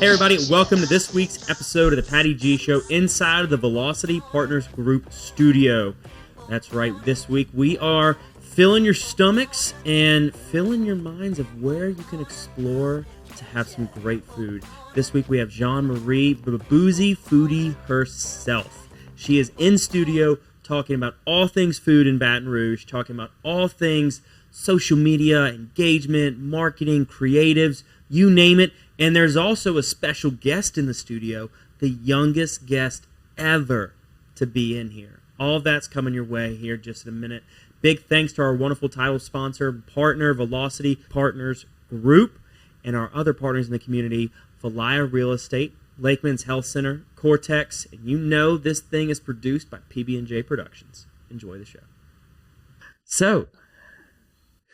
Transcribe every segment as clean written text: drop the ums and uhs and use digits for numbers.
Hey everybody, welcome to this week's episode of the Patty G Show inside of the Velocity Partners Group studio. That's right, this week we are filling your stomachs and filling your minds of where you can explore to have some great food. This week we have Jeanne Marie, the Boozey Foodie herself. She is in studio talking about all things food in Baton Rouge, talking about all things social media, engagement, marketing, creatives, you name it. And there's also a special guest in the studio, the youngest guest ever to be in here. All of that's coming your way here just in a minute. Big thanks to our wonderful title sponsor, partner, Velocity Partners Group, and our other partners in the community, Valaya Real Estate, Lakeman's Health Center, Cortex, and you know this thing is produced by PB&J Productions. Enjoy the show. So,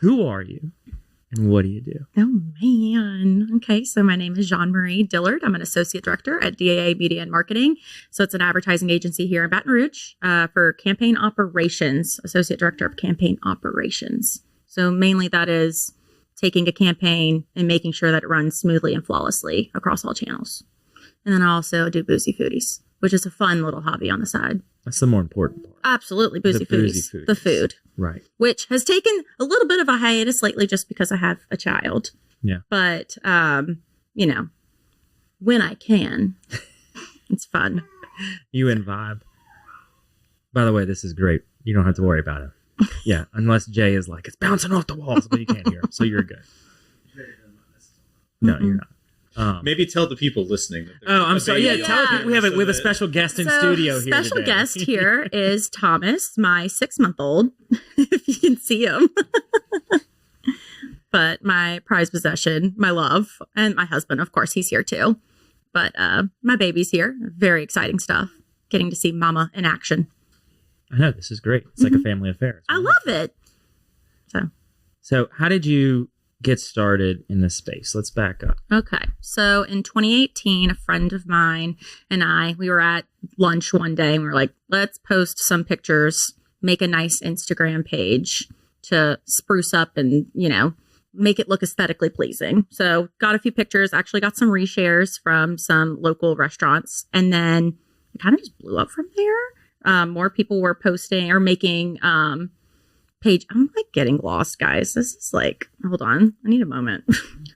who are you? And what do you do? Oh, man. Okay, so my name is Jeanne Marie Dillard. I'm an associate director at DAA Media and Marketing. So it's an advertising agency here in Baton Rouge for campaign operations, associate director of campaign operations. So mainly that is taking a campaign and making sure that it runs smoothly and flawlessly across all channels. And then I also do Boozey Foodies, which is a fun little hobby on the side. That's the more important part. Absolutely, Boozey Foodies. The food. Right. Which has taken a little bit of a hiatus lately just because I have a child. Yeah. But, you know, when I can, it's fun. You and Vibe. By the way, this is great. You don't have to worry about it. Yeah, unless Jay is like, it's bouncing off the walls, but you can't hear him, so you're good. No, you're not. Maybe tell the people listening. That I'm sorry. Yeah, tell the people we have a special guest in studio here Special today. guest here is Thomas, my 6-month-old, if you can see him. But my prized possession, my love, and my husband, of course, he's here too. But my baby's here. Very exciting stuff. Getting to see Mama in action. I know, this is great. It's like a family affair. I love it. So how did you get started in this space? Let's back up. Okay. So in 2018, a friend of mine and we were at lunch one day and we were like, let's post some pictures, make a nice Instagram page to spruce up and, you know, make it look aesthetically pleasing. So got a few pictures, actually got some reshares from some local restaurants. And then it kind of just blew up from there. More people were posting or making, page. I'm like getting lost, guys. This is like, hold on. I need a moment.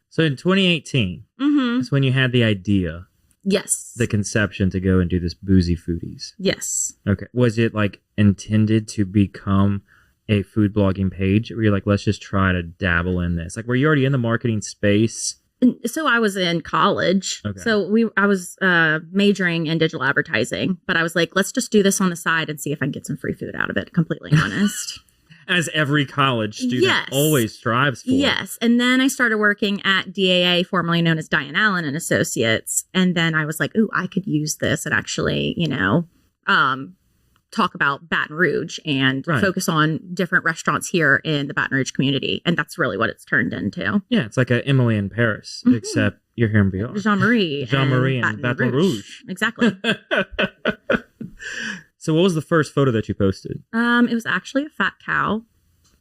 So in 2018, that's when you had the idea. Yes. The conception to go and do this Boozey Foodies. Yes. Okay. Was it like intended to become a food blogging page? Or were you like, let's just try to dabble in this? Like, were you already in the marketing space? So I was in college. Okay. So I was majoring in digital advertising, but I was like, let's just do this on the side and see if I can get some free food out of it. Completely honest. As every college student always strives for. Yes. And then I started working at DAA, formerly known as Diane Allen and Associates. And then I was like, ooh, I could use this and actually, you know, talk about Baton Rouge and focus on different restaurants here in the Baton Rouge community. And that's really what it's turned into. Yeah. It's like a Emily in Paris, except you're here in VR. Jeanne Marie. Jeanne Marie and Baton Rouge. Exactly. So what was the first photo that you posted? It was actually a fat cow.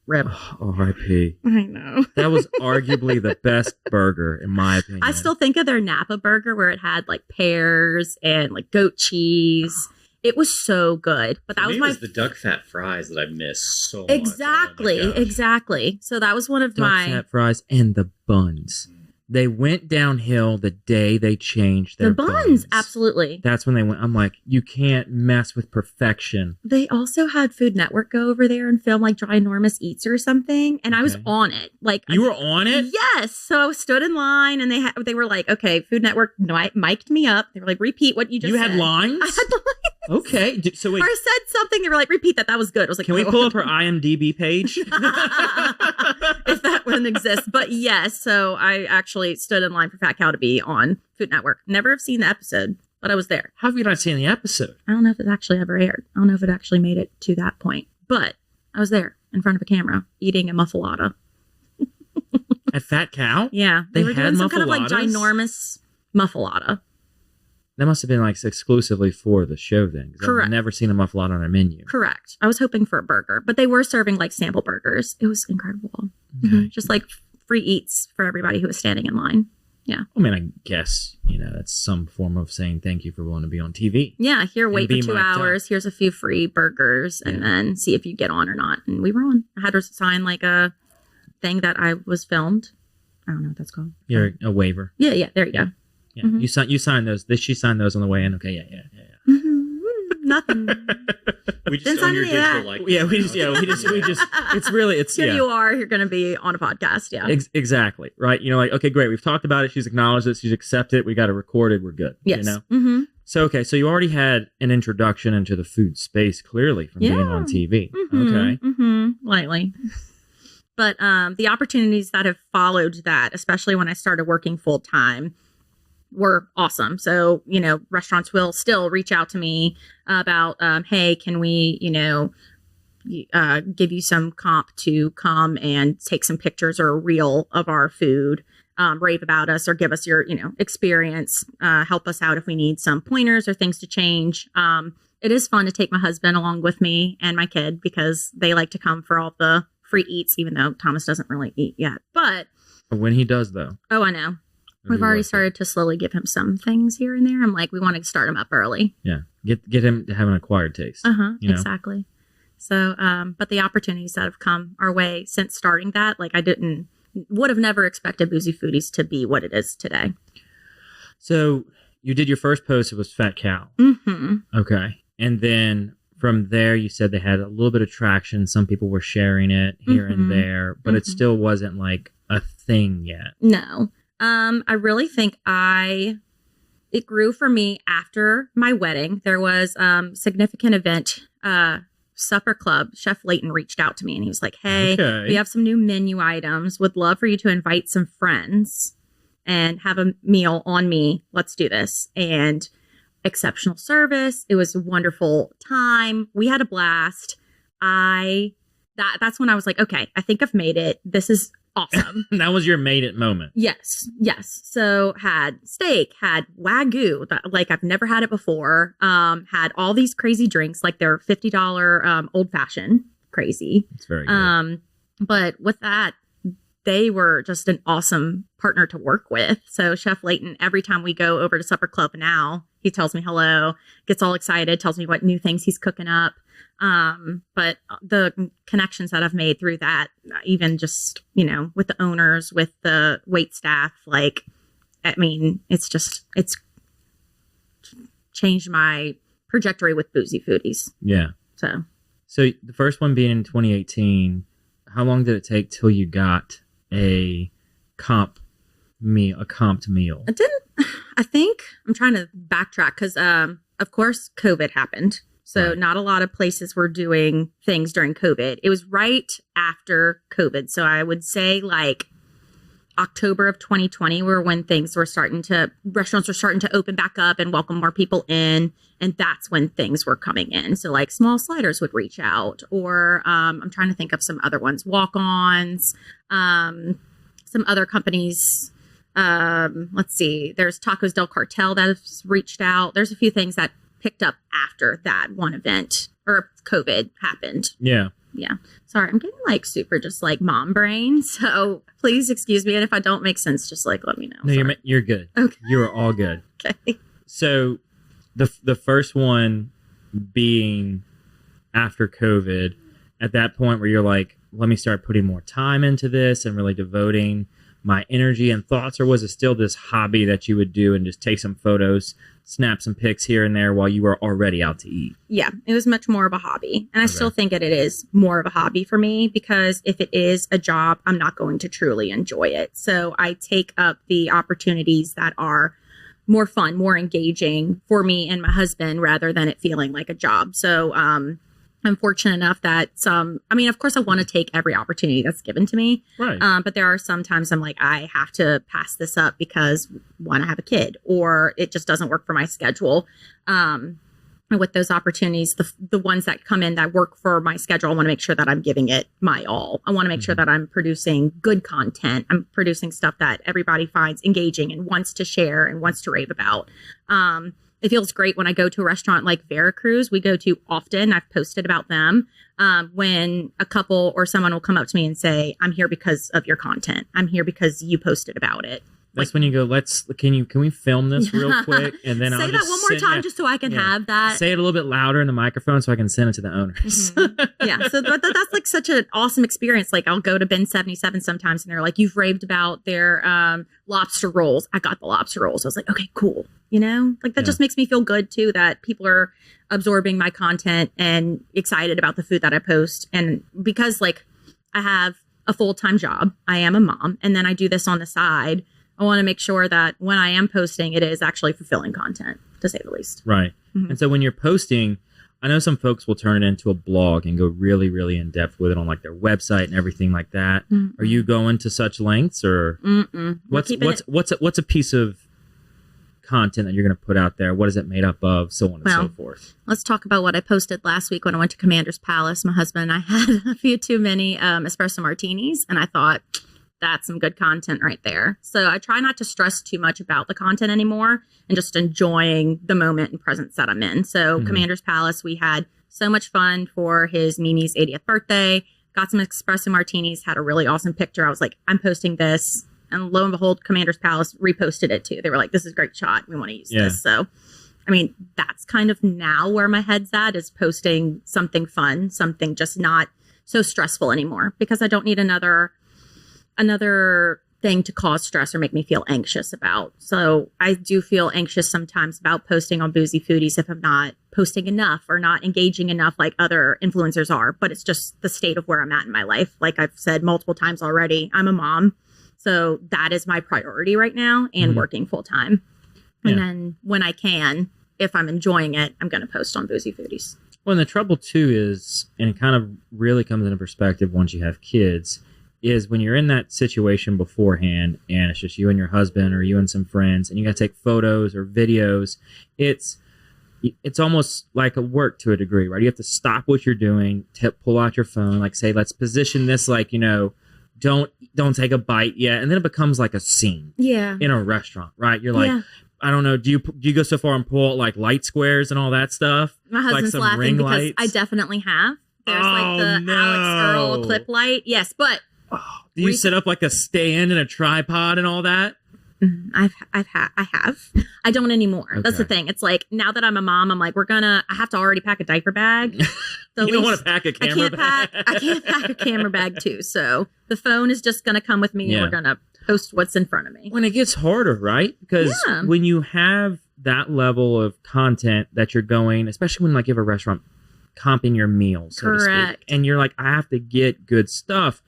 Rip. Oh, R.I.P. I know. That was arguably the best burger, in my opinion. I still think of their Napa burger where it had like pears and like goat cheese. It was so good. But that was the duck fat fries that I miss so much. Exactly. So that was one of my duck fat fries and the buns. They went downhill the day they changed their buns. Absolutely. That's when they went, I'm like, you can't mess with perfection. They also had Food Network go over there and film like Ginormous Eats or something. And I was on it. Like you were on it? Yes. So I stood in line and they were like, okay, Food Network mic'd me up. They were like, repeat what you just said. You had lines? I had lines. Okay. So wait. Or I said something. They were like, repeat that. That was good. I was like, can we pull up her IMDb page? If that wouldn't exist. But yes. So I actually stood in line for Fat Cow to be on Food Network. Never have seen the episode, but I was there. How have you not seen the episode? I don't know if it actually ever aired. I don't know if it actually made it to that point. But I was there in front of a camera eating a muffalata. At Fat Cow? Yeah. They were had doing some kind of like muffalatas? ginormous muffalata. That must have been like exclusively for the show then. Correct. I've never seen a muffalata on a menu. Correct. I was hoping for a burger, but they were serving like sample burgers. It was incredible. Okay. Just like free eats for everybody who was standing in line. Yeah. I mean, I guess, that's some form of saying thank you for willing to be on TV. Yeah. Here, wait for 2 hours. Up. Here's a few free burgers and then see if you get on or not. And we were on. I had to sign like a thing that I was filmed. I don't know what that's called. You're a waiver. Yeah. There you go. Yeah. Mm-hmm. You signed those. She signed those on the way in. Okay. Yeah. Nothing. We just own your digital likeness. Yeah, we just, it's Here you are. You're going to be on a podcast. Yeah. Exactly. Right. Okay, great. We've talked about it. She's acknowledged it. She's accepted it. We got it recorded. We're good. Yes. Mm-hmm. So, okay. So you already had an introduction into the food space, clearly, from being on TV. Mm-hmm. Okay. Mm-hmm. Lightly. But the opportunities that have followed that, especially when I started working full time, were awesome. So, restaurants will still reach out to me about, hey, can we, give you some comp to come and take some pictures or a reel of our food, rave about us or give us your, experience, help us out if we need some pointers or things to change. It is fun to take my husband along with me and my kid because they like to come for all the free eats, even though Thomas doesn't really eat yet. But when he does, though. Oh, I know. We've already started to slowly give him some things here and there. I'm like, we want to start him up early. Yeah. Get him to have an acquired taste. Exactly. So, but the opportunities that have come our way since starting that, like would have never expected Boozey Foodies to be what it is today. So you did your first post. It was Fat Cow. Mm-hmm. Okay. And then from there, you said they had a little bit of traction. Some people were sharing it here and there, but it still wasn't like a thing yet. No. I really think it grew for me after my wedding. There was significant event, supper club. Chef Layton reached out to me and he was like, hey, we have some new menu items. Would love for you to invite some friends and have a meal on me. Let's do this. And exceptional service. It was a wonderful time. We had a blast. That's when I was like, okay, I think I've made it. This is awesome. That was your made it moment. Yes. So had steak, had Wagyu, like I've never had it before. Had all these crazy drinks, like they're $50 old fashioned, crazy. It's very good. But with that, they were just an awesome partner to work with. So Chef Layton, every time we go over to Supper Club now, he tells me hello, gets all excited, tells me what new things he's cooking up. But the connections that I've made through that, even just, with the owners, with the wait staff, it's changed my trajectory with Boozey Foodies. Yeah. So the first one being in 2018, how long did it take till you got a comped meal? I think I'm trying to backtrack because, of course, COVID happened. So not a lot of places were doing things during COVID. It was right after COVID. So I would say like October of 2020 were when restaurants were starting to open back up and welcome more people in. And that's when things were coming in. So like Small Sliders would reach out or I'm trying to think of some other ones, walk-ons, some other companies. Let's see, there's Tacos del Cartel that has reached out. There's a few things that picked up after that one event or COVID happened. Yeah. Sorry, I'm getting like super just like mom brain. So please excuse me. And if I don't make sense, just like let me know. No, you're good. Okay. You are all good. Okay. So the first one being after COVID, at that point where you're like, let me start putting more time into this and really devoting my energy and thoughts, or was it still this hobby that you would do and just take some photos, snap some pics here and there while you were already out to eat? Yeah, it was much more of a hobby. And I still think that it is more of a hobby for me because if it is a job, I'm not going to truly enjoy it. So I take up the opportunities that are more fun, more engaging for me and my husband rather than it feeling like a job. So I'm fortunate enough that of course I want to take every opportunity that's given to me. Right. But there are some times I'm like, I have to pass this up because one, I have a kid or it just doesn't work for my schedule. And with those opportunities, the ones that come in that work for my schedule, I want to make sure that I'm giving it my all. I want to make sure that I'm producing good content. I'm producing stuff that everybody finds engaging and wants to share and wants to rave about. It feels great when I go to a restaurant like Veracruz, we go to often. I've posted about them when a couple or someone will come up to me and say, I'm here because of your content. I'm here because you posted about it. That's when you go, can we film this real quick? And then say I'll that just one more time just so I can have that. Say it a little bit louder in the microphone so I can send it to the owners. Yeah. So that's like such an awesome experience. Like I'll go to Bin 77 sometimes and they're like, you've raved about their lobster rolls. I got the lobster rolls. I was like, okay, cool. You know, like that just makes me feel good too, that people are absorbing my content and excited about the food that I post. And because like I have a full-time job, I am a mom, and then I do this on the side, I want to make sure that when I am posting, it is actually fulfilling content, to say the least. Right. And so when you're posting, I know some folks will turn it into a blog and go really, really in depth with it on like their website and everything like that. Are you going to such lengths, or what's a piece of content that you're going to put out there? What is it made up of? So on and so forth. Let's talk about what I posted last week when I went to Commander's Palace. My husband and I had a few too many espresso martinis, and I thought that's some good content right there. So I try not to stress too much about the content anymore and just enjoying the moment and presence that I'm in. So Commander's Palace, we had so much fun for his Mimi's 80th birthday, got some espresso martinis, had a really awesome picture. I was like, I'm posting this. And lo and behold, Commander's Palace reposted it too. They were like, this is a great shot. We want to use this. So, I mean, that's kind of now where my head's at, is posting something fun, something just not so stressful anymore, because I don't need another thing to cause stress or make me feel anxious about. So I do feel anxious sometimes about posting on Boozey Foodies if I'm not posting enough or not engaging enough like other influencers are. But it's just the state of where I'm at in my life. Like I've said multiple times already, I'm a mom. So that is my priority right now, and working full time. And then when I can, if I'm enjoying it, I'm going to post on Boozey Foodies. Well, and the trouble too is, and it kind of really comes into perspective once you have kids, is when you're in that situation beforehand and it's just you and your husband or you and some friends and you got to take photos or videos, it's almost like a work to a degree, right? You have to stop what you're doing, pull out your phone, like say, let's position this like, you know, don't take a bite yet. And then it becomes like a scene in a restaurant, right? You're like, I don't know. Do you go so far and pull out like light squares and all that stuff? My husband's like laughing because lights? I definitely have. There's like the Alex Earl clip light. Yes, but do you set up like a stand and a tripod and all that? I have. I don't anymore. Okay. That's the thing. It's like now that I'm a mom, I'm like, I have to already pack a diaper bag. So you don't want to pack a camera bag. I can't pack a camera bag too. So the phone is just going to come with me and we're going to post what's in front of me. When it gets harder, right? Because when you have that level of content that you're going, especially when like you have a restaurant comping your meals, so to speak, and you're like, I have to get good stuff,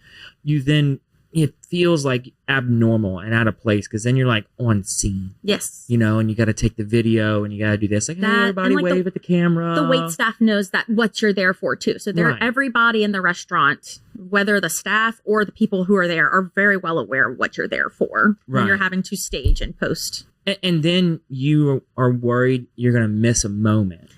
it feels like abnormal and out of place, because then you're like on scene. Yes. You know, and you got to take the video and you got to do this. Like, hey, everybody like wave at the camera. The wait staff knows that what you're there for too. So everybody in the restaurant, whether the staff or the people who are there, are very well aware of what you're there for when you're having to stage and post. And then you are worried you're going to miss a moment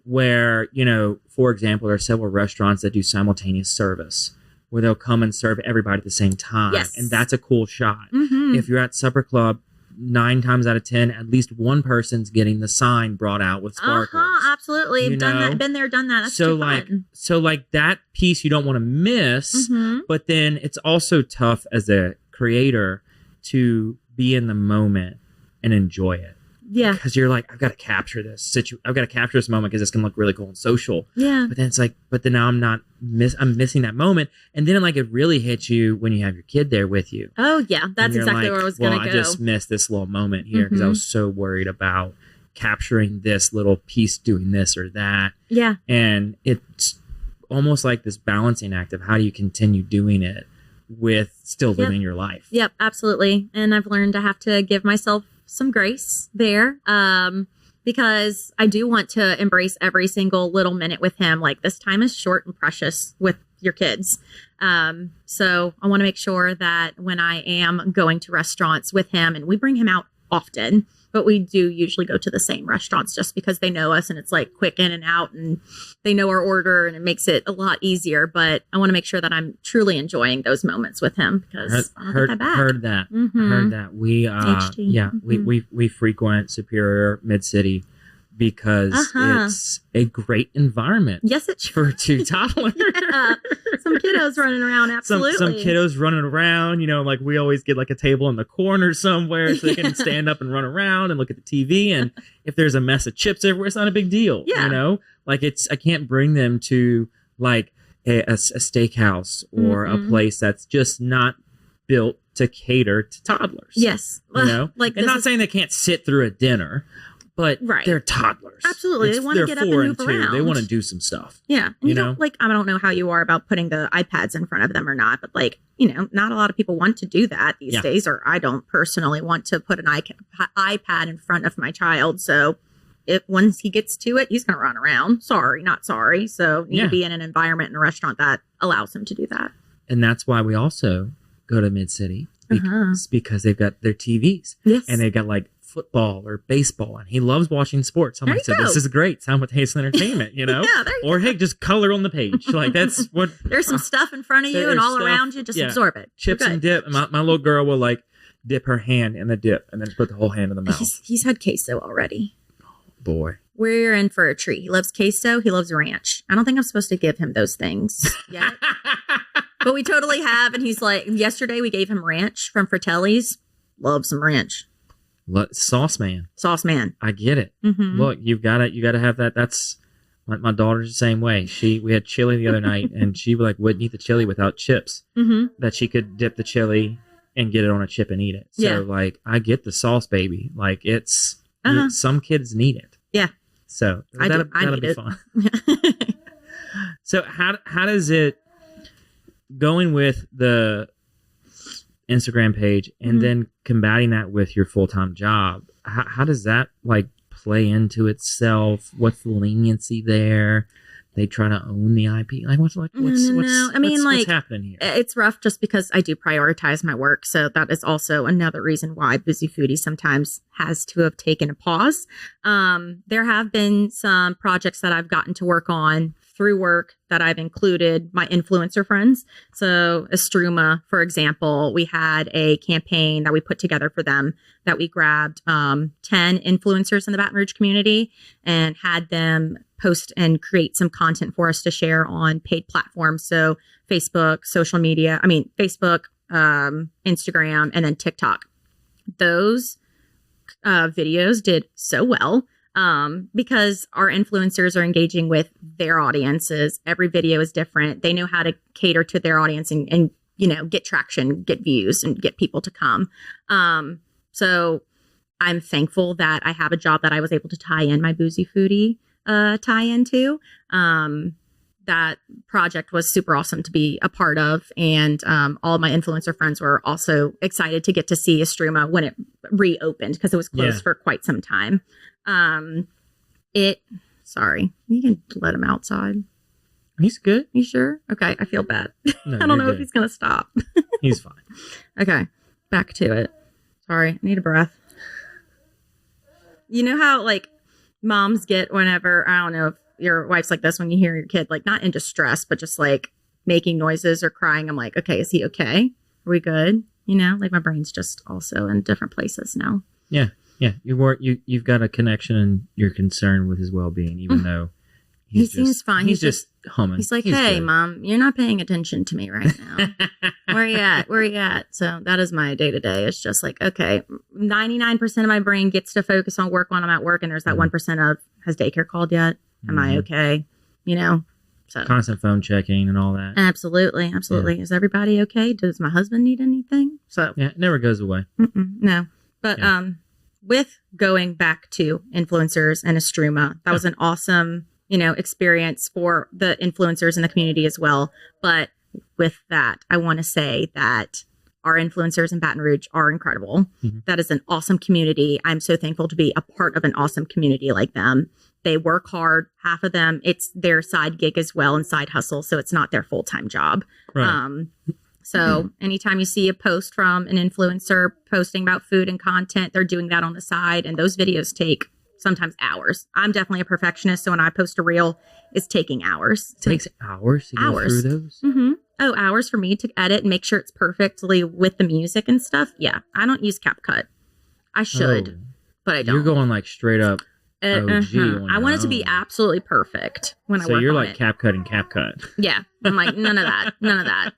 where, you know, for example, there are several restaurants that do simultaneous service, where they'll come and serve everybody at the same time. Yes. And that's a cool shot. If you're at Supper Club, 9 times out of 10, at least one person's getting the sign brought out with sparkles. Absolutely. Done that. Been there, done that. That's so too fun. So like that piece you don't want to miss, but then it's also tough as a creator to be in the moment and enjoy it. Yeah. Because you're like, I've got to capture this I've got to capture this moment because it's going to look really cool and social. Yeah. But then it's like, then now I'm missing that moment. And then like it really hits you when you have your kid there with you. Oh yeah. That's exactly where I was going to go. I just missed this little moment here because I was so worried about capturing this little piece doing this or that. Yeah. And it's almost like this balancing act of how do you continue doing it with still living your life. Yep, absolutely. And I've learned to have to give myself some grace there, because I do want to embrace every single little minute with him. Like, this time is short and precious with your kids. So I want to make sure that when I am going to restaurants with him, and we bring him out often, but we do usually go to the same restaurants just because they know us and it's like quick in and out and they know our order and it makes it a lot easier. But I want to make sure that I'm truly enjoying those moments with him, because heard that. We we frequent Superior, Mid-City because it's a great environment. Yes, it's for two toddlers. Yeah. Some kiddos running around, absolutely. Some kiddos running around, like we always get like a table in the corner somewhere so they can stand up and run around and look at the TV. And if there's a mess of chips everywhere, it's not a big deal. Yeah. Like I can't bring them to like a steakhouse or a place that's just not built to cater to toddlers. Yes. Like, and not saying they can't sit through a dinner, but they're toddlers. Absolutely. They want to get up and move around. They want to do some stuff. Yeah. And you don't, I don't know how you are about putting the iPads in front of them or not, but not a lot of people want to do that these days, or I don't personally want to put an iPad in front of my child. So once he gets to it, he's going to run around. Sorry, not sorry. So you need to be in an environment in a restaurant that allows him to do that. And that's why we also go to Mid-City because they've got their TVs. Yes. And they've got like football or baseball, and he loves watching sports. I'm like, this is great. Simultaneous entertainment, or hey, just color on the page. Like that's what. There's some stuff in front of you and all around you. Just absorb it. Chips and dip. My little girl will like dip her hand in the dip and then put the whole hand in the mouth. He's had queso already. Oh, boy. We're in for a treat. He loves queso. He loves ranch. I don't think I'm supposed to give him those things yet. But we totally have. And he's like, yesterday we gave him ranch from Fratelli's. Love some ranch. Sauce man. I get it. Mm-hmm. Look, you gotta have that. That's my daughter's the same way. We had chili the other night, and she wouldn't eat the chili without chips. Mm-hmm. That she could dip the chili and get it on a chip and eat it. So I get the sauce, baby. Like it's some kids need it. Yeah. So that'll be fun. So how does it going with the Instagram page and then combating that with your full-time job? How does that play into itself? What's the leniency there? They try to own the IP. What's happening here? It's rough just because I do prioritize my work. So that is also another reason why Boozey Foodie sometimes has to have taken a pause. There have been some projects that I've gotten to work on through work that I've included my influencer friends. So Estruma, for example, we had a campaign that we put together for them that we grabbed 10 influencers in the Baton Rouge community and had them post and create some content for us to share on paid platforms. So Facebook, Facebook, Instagram, and then TikTok. Those videos did so well. Because our influencers are engaging with their audiences. Every video is different. They know how to cater to their audience and get traction, get views, and get people to come. So I'm thankful that I have a job that I was able to tie in my Boozey Foodie tie-in to. That project was super awesome to be a part of. And all my influencer friends were also excited to get to see Estruma when it reopened because it was closed for quite some time. Sorry, you can let him outside. He's good. You sure? Okay, I feel bad. No, I don't know if he's going to stop. He's fine. Okay, back to it. Sorry, I need a breath. You know how moms get whenever, I don't know if your wife's like this when you hear your kid not in distress, but just making noises or crying. I'm like, okay, is he okay? Are we good? My brain's just also in different places now. Yeah. You've got a connection and you're concerned with his well-being, even though he seems fine. He's just humming. He's like, hey, good. Mom, you're not paying attention to me right now. Where are you at? So that is my day-to-day. It's just okay, 99% of my brain gets to focus on work when I'm at work, and there's that 1% of, has daycare called yet? Am I okay? So constant phone checking and all that. Absolutely. Yeah. Is everybody okay? Does my husband need anything? So it never goes away. No, but with going back to influencers and Estruma, that was an awesome, experience for the influencers in the community as well. But with that, I want to say that our influencers in Baton Rouge are incredible. Mm-hmm. That is an awesome community. I'm so thankful to be a part of an awesome community like them. They work hard. Half of them, it's their side gig as well and side hustle. So it's not their full-time job. Right. So anytime you see a post from an influencer posting about food and content, they're doing that on the side. And those videos take sometimes hours. I'm definitely a perfectionist. So when I post a reel, it's taking hours. It takes hours to go through those? Mm-hmm. Oh, hours for me to edit and make sure it's perfectly with the music and stuff. Yeah. I don't use CapCut. I should, but I don't. You're going straight up I want it to be absolutely perfect when I work on it. So you're like CapCut. Yeah. I'm like, none of that. None of that.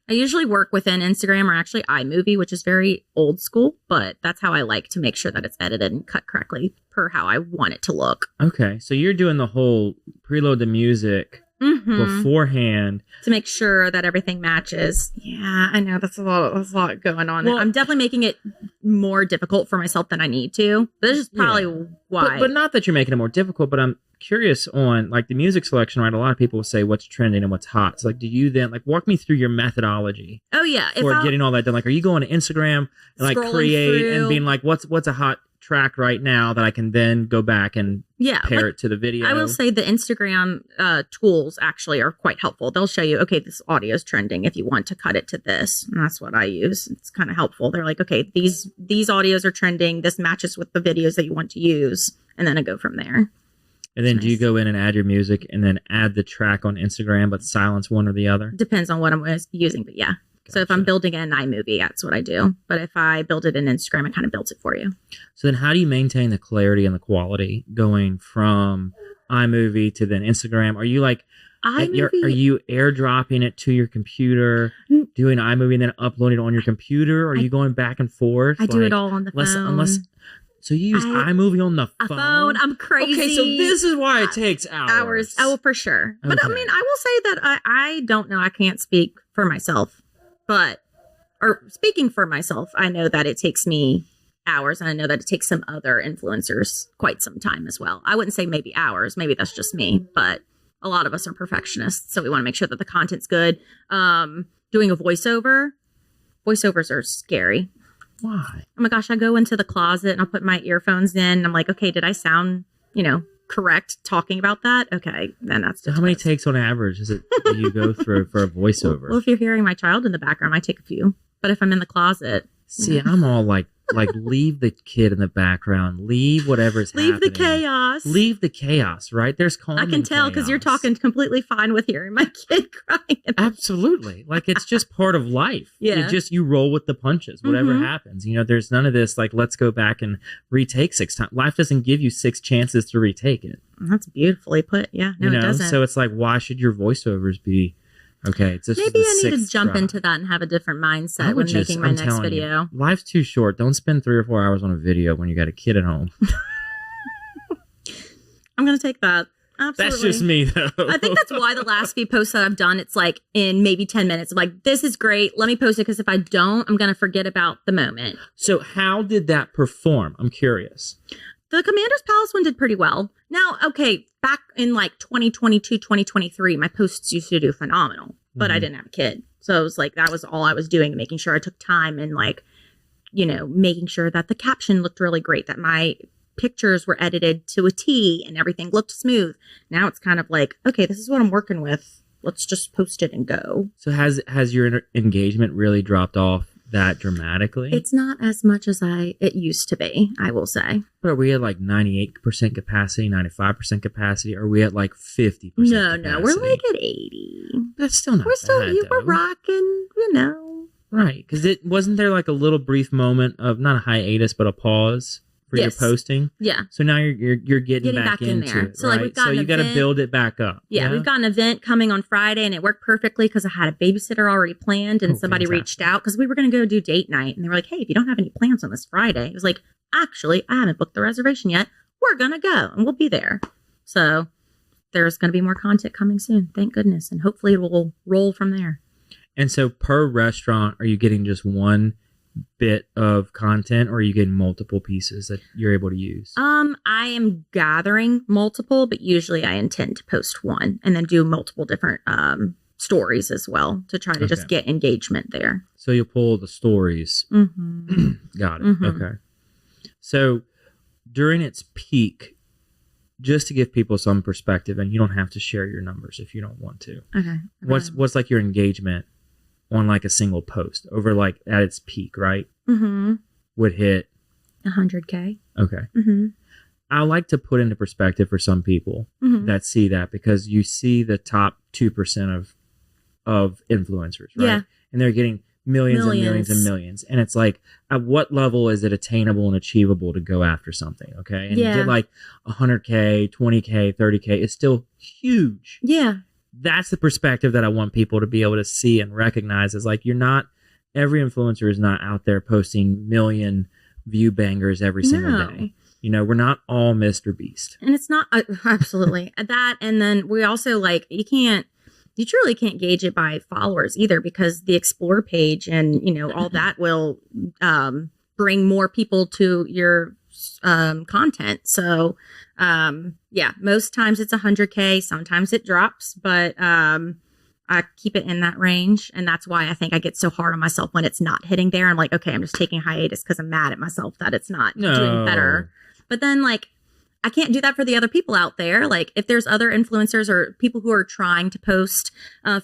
I usually work within Instagram or actually iMovie, which is very old school, but that's how I like to make sure that it's edited and cut correctly per how I want it to look. Okay. So you're doing the whole preload the music beforehand to make sure that everything matches. Yeah, I know that's a lot going on. Well, I'm definitely making it more difficult for myself than I need to. But this is probably why. But not that you're making it more difficult, but I'm curious on like the music selection, right? A lot of people will say what's trending and what's hot. So like, do you then like walk me through your methodology? Oh yeah. For getting all that done. Like, are you going to Instagram and like create and being like, what's a hot track right now that I can then go back and pair it to the video? I will say the Instagram tools actually are quite helpful. They'll show you, okay, this audio is trending if you want to cut it to this. And that's what I use. It's kind of helpful. They're like, okay, these audios are trending. This matches with the videos that you want to use. And then I go from there. And then do you go in and add your music and then add the track on Instagram but silence one or the other? Depends on what I'm using, but yeah. Gotcha. So if I'm building it in iMovie, that's what I do. But if I build it in Instagram, it kind of builds it for you. So then how do you maintain the clarity and the quality going from iMovie to then Instagram? Are you like, are you airdropping it to your computer, doing iMovie and then uploading it on your computer? Or are you going back and forth? I do it all on the phone. So you use iMovie on the phone? I'm crazy. Okay, so this is why it takes hours. Oh, for sure. Okay. But I mean, I will say that I don't know. I can't speak for myself. Or speaking for myself, I know that it takes me hours, and I know that it takes some other influencers quite some time as well. I wouldn't say maybe hours. Maybe that's just me, but a lot of us are perfectionists, so we want to make sure that the content's good. Doing a voiceovers are scary. Why? Oh my gosh, I go into the closet and I'll put my earphones in. And I'm like, okay, did I sound, correct talking about that? Okay, then that's just how many takes on average do you go through for a voiceover? Well, if you're hearing my child in the background, I take a few. But if I'm in the closet, see, I'm all like leave the kid in the background, leave whatever's happening, leave the chaos. Right? There's calm. I can tell because you're talking completely fine with hearing my kid crying. Absolutely, like it's just part of life. Yeah, you roll with the punches. Whatever happens, there's none of this like let's go back and retake 6 times. Life doesn't give you 6 chances to retake it. That's beautifully put. Yeah, no, it doesn't. So it's like, why should your voiceovers be? Okay, it's just maybe I need to jump into that and have a different mindset when making my next video. Life's too short. Don't spend 3 or 4 hours on a video when you got a kid at home. I'm going to take that. Absolutely. That's just me, though. I think that's why the last few posts that I've done, it's like in maybe 10 minutes. I'm like, this is great. Let me post it because if I don't, I'm going to forget about the moment. So how did that perform? I'm curious. The Commander's Palace one did pretty well. Now, okay, back in like 2022, 2023, my posts used to do phenomenal, but I didn't have a kid. So it was like, that was all I was doing, making sure I took time and like, making sure that the caption looked really great, that my pictures were edited to a T and everything looked smooth. Now it's kind of like, okay, this is what I'm working with. Let's just post it and go. So has your engagement really dropped off that dramatically? It's not as much as it used to be, I will say. But are we at like 98% capacity, 95% capacity? Or are we at like 50% No, capacity? We're like at 80. That's still not bad, we're rocking, Right, because wasn't there like a little brief moment of, not a hiatus, but a pause for your posting? Yeah. So now you're getting back into there. it, so right? like we've got you got to build it back up. Yeah, we've got an event coming on Friday, and it worked perfectly because I had a babysitter already planned, and somebody reached out because we were going to go do date night, and they were like, "Hey, if you don't have any plans on this Friday," it was like, "Actually, I haven't booked the reservation yet. We're gonna go, and we'll be there." So there's going to be more content coming soon, thank goodness, and hopefully it will roll from there. And so per restaurant, are you getting just one bit of content, or are you getting multiple pieces that you're able to use? I am gathering multiple, but usually I intend to post one and then do multiple different stories as well to try to just get engagement there. So you'll pull the stories. Got it. Okay. So during its peak, just to give people some perspective, and you don't have to share your numbers if you don't want to. Okay. What's like your engagement on like a single post over like at its peak, right? Would hit 100K. Okay. I like to put into perspective for some people that see that, because you see the top 2% of influencers, right? Yeah. And they're getting millions and millions and millions. And it's like, at what level is it attainable and achievable to go after something? Okay. And you get like 100K, 20K, 30K. It's still huge. Yeah. That's the perspective that I want people to be able to see and recognize, is like, every influencer is not out there posting million view bangers every single day. You know, we're not all Mr. Beast. And it's not absolutely that. And then we also like, you truly can't gauge it by followers either, because the explore page and, you know, all that will bring more people to your content. So, most times it's 100K, sometimes it drops, but I keep it in that range. And that's why I think I get so hard on myself when it's not hitting there. I'm like, okay, I'm just taking a hiatus because I'm mad at myself that it's not doing better. But then like, I can't do that for the other people out there. Like if there's other influencers or people who are trying to post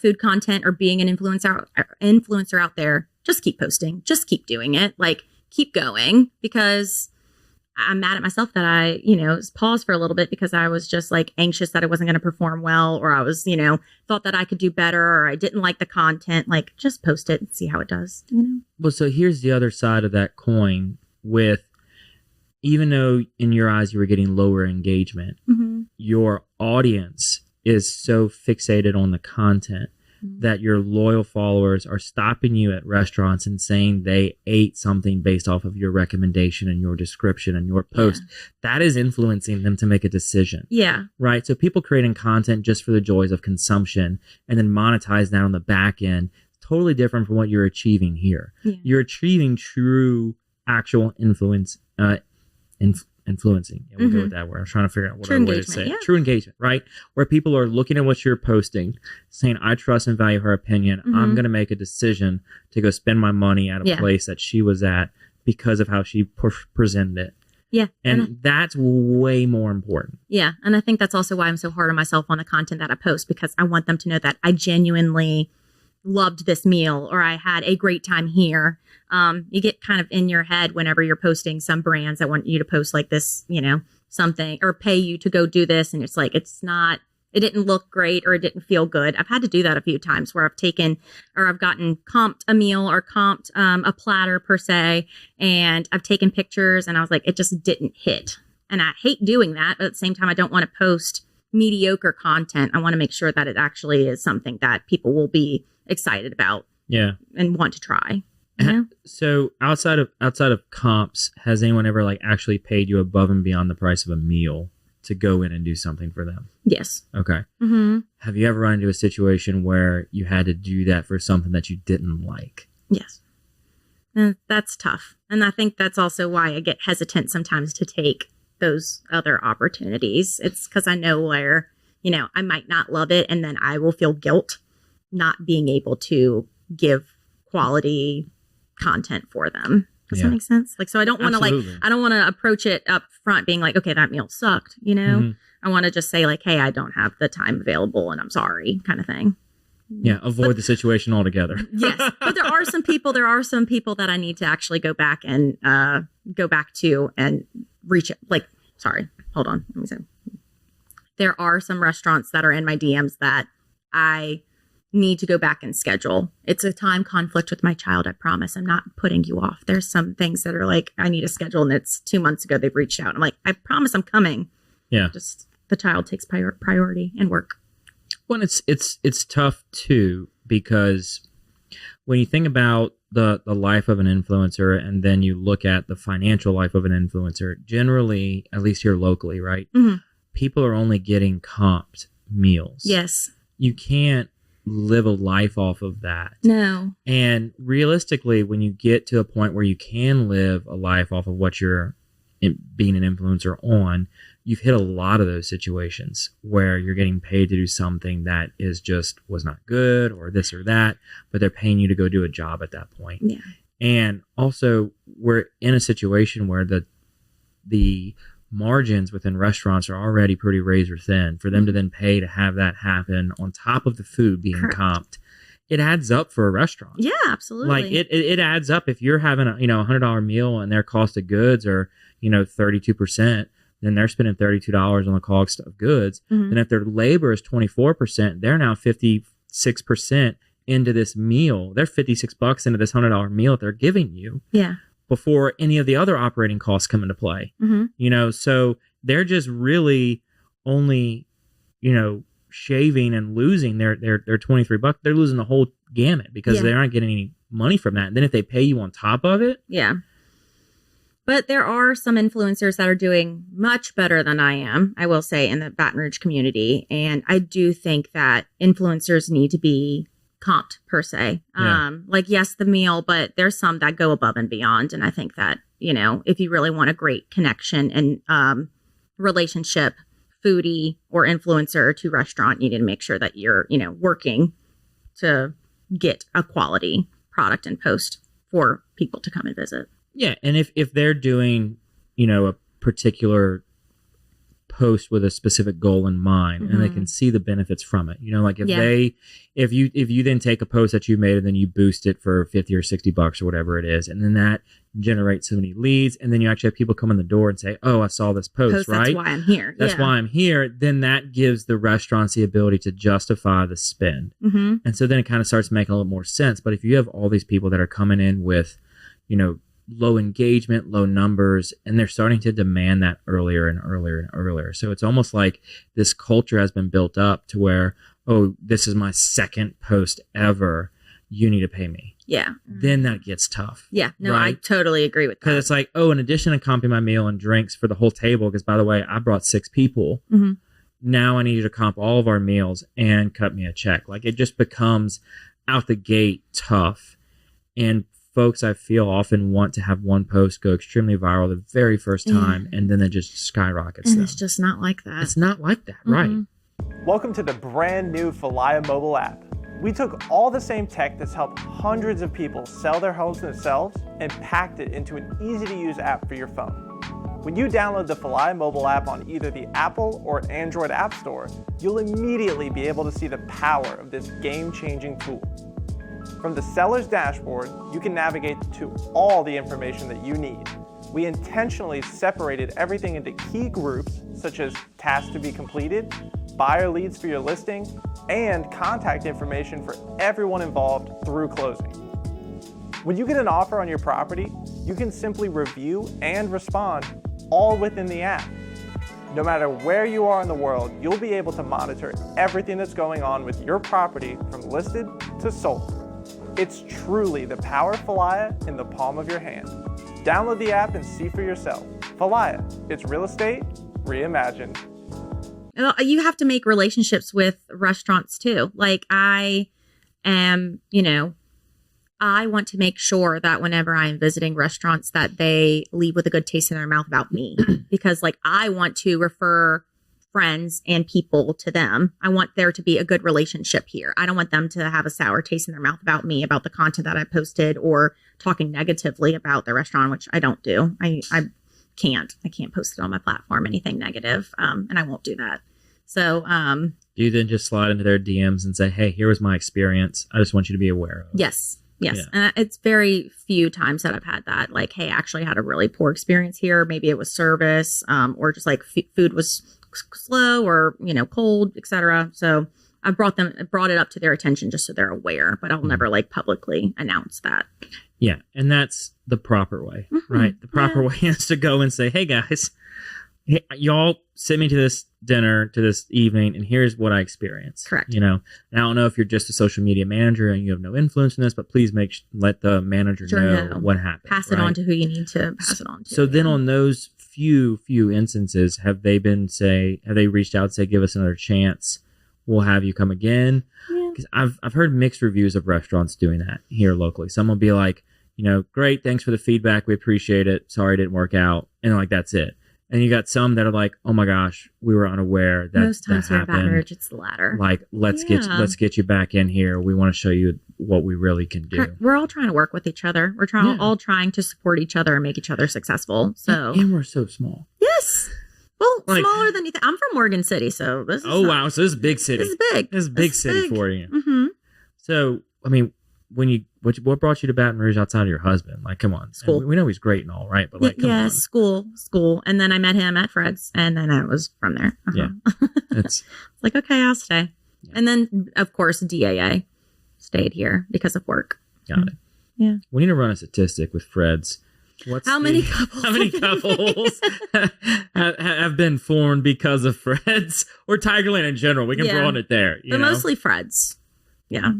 food content or being an influencer out there, just keep posting, just keep doing it. Like keep going, because I'm mad at myself that I, paused for a little bit because I was just like anxious that I wasn't going to perform well, or I was, thought that I could do better, or I didn't like the content. Like just post it and see how it does, Well, so here's the other side of that coin with, even though in your eyes you were getting lower engagement, your audience is so fixated on the content that your loyal followers are stopping you at restaurants and saying they ate something based off of your recommendation and your description and your post. That is influencing them to make a decision. Yeah. Right? So people creating content just for the joys of consumption and then monetize that on the back end, totally different from what you're achieving here. Yeah. You're achieving true actual influencing. Yeah, we'll go with that word. I'm trying to figure out what other way to say it. True engagement, right? Where people are looking at what you're posting, saying, I trust and value her opinion. I'm going to make a decision to go spend my money at a place that she was at because of how she presented it. Yeah. And that's way more important. Yeah. And I think that's also why I'm so hard on myself on the content that I post, because I want them to know that I genuinely loved this meal, or I had a great time here. You get kind of in your head whenever you're posting some brands that want you to post like this, something, or pay you to go do this. And it's like, it didn't look great, or it didn't feel good. I've had to do that a few times where I've gotten comped a meal or comped a platter per se. And I've taken pictures and I was like, it just didn't hit. And I hate doing that. But at the same time, I don't want to post mediocre content. I want to make sure that it actually is something that people will be excited about. Yeah. And want to try. So outside of comps, has anyone ever like actually paid you above and beyond the price of a meal to go in and do something for them? Yes. Okay. Have you ever run into a situation where you had to do that for something that you didn't like? Yes. And that's tough. And I think that's also why I get hesitant sometimes to take those other opportunities. It's because I know where, I might not love it, and then I will feel guilt not being able to give quality content for them. Does that make sense? Like, so I don't want to approach it up front being like, okay, that meal sucked, I want to just say like, hey, I don't have the time available and I'm sorry, kind of thing. Yeah. Avoid the situation altogether. Yes. But there are some people that I need to actually go back and reach it. Like, sorry, hold on. Let me see. There are some restaurants that are in my DMs that I need to go back and schedule. It's a time conflict with my child. I promise. I'm not putting you off. There's some things that are like, I need a schedule, and it's 2 months ago they've reached out. I'm like, I promise I'm coming. Yeah. Just the child takes priority and work. Well, it's tough too, because when you think about the life of an influencer and then you look at the financial life of an influencer, generally, at least here locally, right? People are only getting comped meals. Yes. You can't live a life off of that. No. And realistically, when you get to a point where you can live a life off of what you're being an influencer on, you've hit a lot of those situations where you're getting paid to do something that was not good or this or that, but they're paying you to go do a job at that point. Yeah. And also, we're in a situation where the margins within restaurants are already pretty razor thin. For them to then pay to have that happen on top of the food being comped, it adds up for a restaurant. Yeah, absolutely. Like it adds up. If you're having a $100 meal and their cost of goods are 32%, then they're spending $32 on the cost of goods. And if their labor is 24%, they're now 56% into this meal. They're $56 into this $100 meal that they're giving you. Yeah. Before any of the other operating costs come into play. Mm-hmm. So they're just really only, shaving and losing their $23. They're losing the whole gamut because they aren't getting any money from that. And then if they pay you on top of it. Yeah. But there are some influencers that are doing much better than I am, I will say, in the Baton Rouge community. And I do think that influencers need to be comped per se. Yeah. Yes, the meal, but there's some that go above and beyond. And I think that, if you really want a great connection and relationship, foodie or influencer to restaurant, you need to make sure that you're, working to get a quality product and post for people to come and visit. Yeah, and if they're doing, a particular post with a specific goal in mind, and they can see the benefits from it, if you then take a post that you made and then you boost it for $50 or $60 or whatever it is, and then that generates so many leads, and then you actually have people come in the door and say, "Oh, I saw this post, right? That's why I'm here. That's why I'm here." Then that gives the restaurants the ability to justify the spend, and so then it kind of starts making a little more sense. But if you have all these people that are coming in with, low engagement, low numbers, and they're starting to demand that earlier and earlier and earlier. So it's almost like this culture has been built up to where, oh, this is my second post ever. You need to pay me. Yeah. Then that gets tough. Yeah. No, right? I totally agree with that. Because it's like, oh, in addition to comping my meal and drinks for the whole table, because by the way, I brought 6 people. Now I need you to comp all of our meals and cut me a check. Like it just becomes out the gate tough. And folks, I feel, often want to have one post go extremely viral the very first time, and then it just skyrockets. And them. it's just not like that. It's not like that, right? Welcome to the brand new Foodiez mobile app. We took all the same tech that's helped hundreds of people sell their homes themselves and packed it into an easy-to-use app for your phone. When you download the Foodiez mobile app on either the Apple or Android App Store, you'll immediately be able to see the power of this game-changing tool. From the seller's dashboard, you can navigate to all the information that you need. We intentionally separated everything into key groups, such as tasks to be completed, buyer leads for your listing, and contact information for everyone involved through closing. When you get an offer on your property, you can simply review and respond all within the app. No matter where you are in the world, you'll be able to monitor everything that's going on with your property from listed to sold. It's truly the power of Foodiez in the palm of your hand. Download the app and see for yourself. Foodiez, it's real estate reimagined. You have to make relationships with restaurants too. Like I am, I want to make sure that whenever I'm visiting restaurants that they leave with a good taste in their mouth about me because I want to refer friends and people to them. I want there to be a good relationship here. I don't want them to have a sour taste in their mouth about me, about the content that I posted or talking negatively about the restaurant, which I don't do. I can't post it on my platform, anything negative. And I won't do that. So, do you then just slide into their DMs and say, "Hey, here was my experience. I just want you to be aware of." Yes. Yeah. And it's very few times that I've had that. Like, hey, I actually had a really poor experience here. Maybe it was service, or just like food was slow or, cold, etc. So I brought it up to their attention just so they're aware, but I'll never publicly announce that. Yeah. And that's the proper way, right? The proper way is to go and say, "Hey guys, y'all sent me to this dinner, to this evening, and here's what I experienced." Correct. And I don't know if you're just a social media manager and you have no influence in this, but please let the manager know what happened. Pass it on to who you need to pass it on to. So then on those few instances, have they reached out and say, "Give us another chance. We'll have you come again"? Because I've heard mixed reviews of restaurants doing that here locally. Some will be like, "Great, thanks for the feedback. We appreciate it. Sorry it didn't work out." And that's it. And you got some that are like, "Oh my gosh, we were unaware that most times that happened. Here in Baton Rouge, it's the latter. Let's get you back in here. We want to show you what we really can do." We're all trying to work with each other. We're all trying to support each other and make each other successful. So and we're so small. Yes. Well, smaller than you think. I'm from Morgan City, so this is wow. So this is big city. This is big. This is big city for you. Mm-hmm. So, what brought you to Baton Rouge outside of your husband? Come on. School. We know he's great and all, right? But come on. School. And then I met him at Fred's, and then I was from there. Yeah. It's okay, I'll stay. Yeah. And then, of course, DAA. stayed here because of work. Got it. Yeah. We need to run a statistic with Fred's. How many couples have been formed because of Fred's or Tigerland in general? We can throw on it there. But mostly Fred's. Yeah.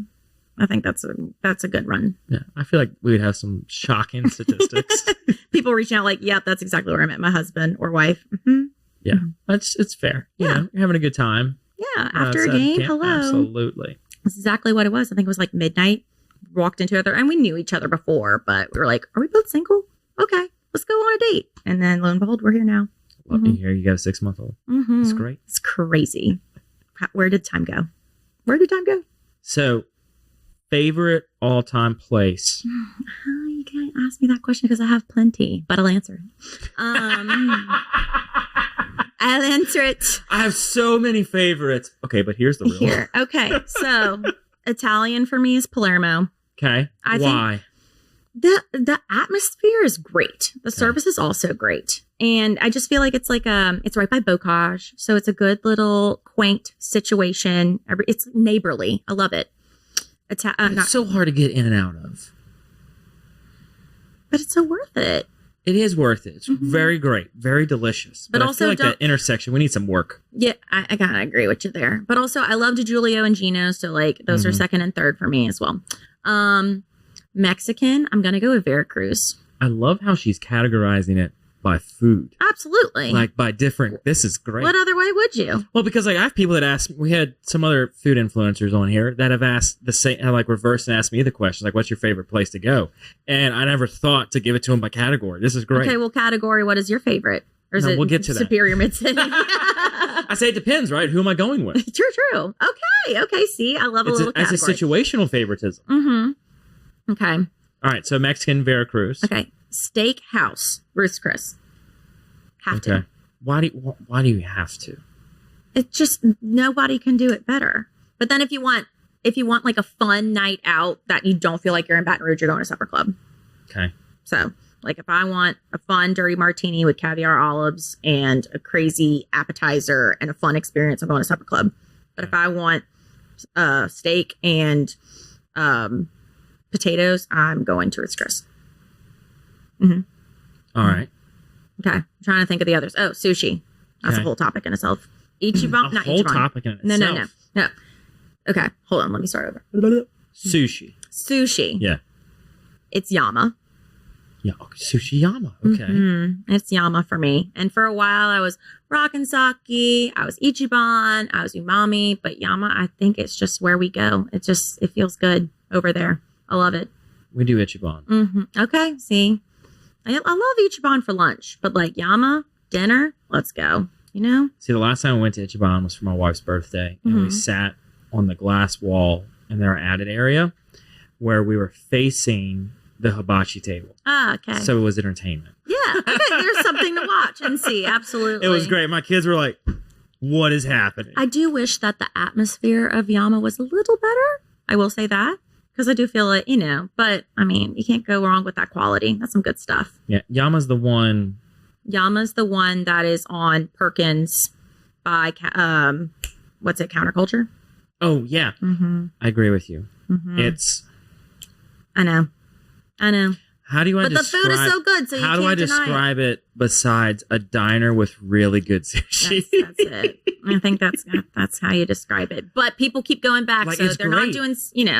I think that's a good run. Yeah. I feel like we would have some shocking statistics. People reaching out like, yep, that's exactly where I met my husband or wife. Mm-hmm. Yeah. It's fair. Yeah. You know, you're having a good time. Yeah. After a game. Hello. Absolutely. That's exactly what it was. I think it was like midnight. Walked into other, and we knew each other before, but we were like, are we both single? Okay, let's go on a date. And then lo and behold, we're here now. Love to hear you got a 6-month-old. Mm-hmm. It's great. It's crazy. Where did time go? Where did time go? So, favorite all-time place? You can't ask me that question because I have plenty, but I'll answer it. I'll answer it. I have so many favorites. Okay, but here's the real one. Okay, so Italian for me is Palermo. Okay, why? The atmosphere is great. The service is also great. And I just feel like it's like it's right by Bocage. So it's a good little quaint situation. It's neighborly. I love it. It's so hard to get in and out of. But it's so worth it. It is worth it. It's very great. Very delicious. But also I feel like that intersection, we need some work. Yeah, I kind of agree with you there. But also I love DiGiulio and Gino. So like those are second and third for me as well. Mexican, I'm going to go with Veracruz. I love how she's categorizing it by food. Absolutely. Like by different, this is great. What other way would you? Well, because like I have people that ask, we had some other food influencers on here that have asked the same, like reverse and asked me the question, like, what's your favorite place to go? And I never thought to give it to them by category. This is great. Okay, well, category, what is your favorite? Or is it we'll get to Superior Mid-City? I say it depends, right? Who am I going with? True. Okay, see, I love a little category. It's a situational favoritism. Mm-hmm. Okay. All right, so Mexican, Veracruz. Okay. Steakhouse, Ruth's Chris. Have to. Why do you have to? It's just nobody can do it better. But then if you want like a fun night out that you don't feel like you're in Baton Rouge, you're going to Supper Club. Okay. So like if I want a fun dirty martini with caviar olives and a crazy appetizer and a fun experience, I'm going to Supper Club. But if I want steak and potatoes, I'm going to Ruth's Chris. Mm-hmm. All right. Okay. I'm trying to think of the others. Oh, sushi. That's a whole topic in itself. Ichiban. Not whole Ichiban. Topic in itself. No. Okay. Hold on. Let me start over. Sushi. Yeah. It's Yama. Yeah. Sushi Yama. Okay. Mm-hmm. It's Yama for me. And for a while I was Rock'n'Sake. I was Ichiban. I was Umami. But Yama, I think it's just where we go. It feels good over there. I love it. We do Ichiban. Mm-hmm. Okay. See. I love Ichiban for lunch, but like Yama, dinner, let's go. You know? See, the last time I went to Ichiban was for my wife's birthday, and we sat on the glass wall in their added area where we were facing the hibachi table. Ah, okay. So it was entertainment. Yeah. Okay. There's something to watch and see. Absolutely. It was great. My kids were like, what is happening? I do wish that the atmosphere of Yama was a little better. I will say that. Because I do feel it, but I mean, you can't go wrong with that quality. That's some good stuff. Yeah. Yama's the one that is on Perkins by, what's it, Counterculture? Oh, yeah. Mm-hmm. I agree with you. Mm-hmm. I know. How do I But the food is so good, so you can't deny it. How do I describe it besides a diner with really good sushi? That's it. I think that's how you describe it. But people keep going back, like, so they're great. Not doing,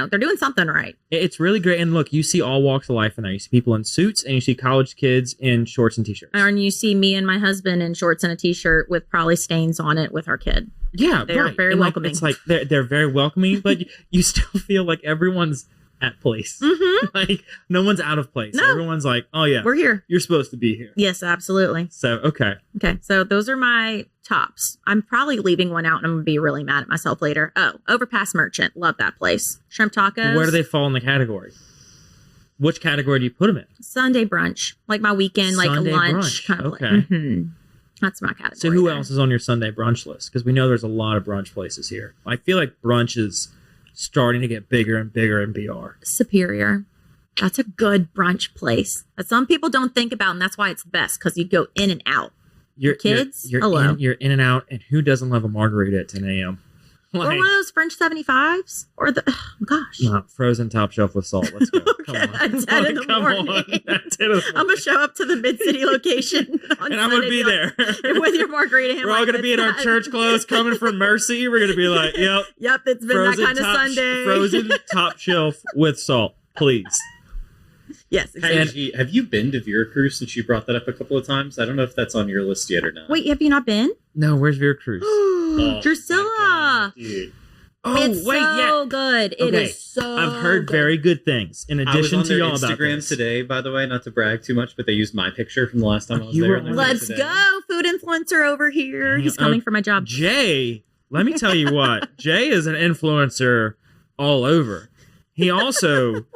they're doing something right. It's really great. And look, you see all walks of life in there. You see people in suits, and you see college kids in shorts and t-shirts. And you see me and my husband in shorts and a t-shirt with probably stains on it with our kid. Yeah, they're very welcoming. It's like they're very welcoming, but you still feel like everyone's at place. Mm-hmm. Like no one's out of place. No. Everyone's like, oh yeah, we're here. You're supposed to be here. Yes, absolutely. So okay. So those are my tops. I'm probably leaving one out and I'm gonna be really mad at myself later. Oh, Overpass Merchant, love that place. Shrimp tacos. Where do they fall in the category? Which category do you put them in? Sunday brunch, like my weekend, like Sunday a lunch brunch. kind of. Okay. Mm-hmm. That's my category. So who else is on your Sunday brunch list? Because we know there's a lot of brunch places here. I feel like brunch is starting to get bigger and bigger in BR. Superior. That's a good brunch place that some people don't think about, and that's why it's the best, because you go in and out. Your kids, you're in and out, and who doesn't love a margarita at 10 a.m.? Or one of those French 75s? Or the, oh gosh. No, frozen top shelf with salt. Let's go. Come Okay, on. at 10 in the morning. At 10 in the I'm going to show up to the Mid-City location. and I'm going to be there. With your margarita ham. We're all going to be in our church clothes coming from Mercy. We're going to be like, yep. Yep, it's been that kind of Sunday. Frozen top shelf with salt, please. Yes, exactly. Have you been to Veracruz since you brought that up a couple of times? I don't know if that's on your list yet or not. Wait, have you not been? No, where's Veracruz? Drusilla. Dude. Oh, It's wait, so yeah. good. It Okay, is so I've heard good. very good things. In I was addition on to their y'all about Instagram this. today, by the way, not to brag too much, but they used my picture from the last time I was You there. were on their on- Let's today. go. Food influencer over here. He's coming for my job. Jay, let me tell you what. Jay is an influencer all over. He also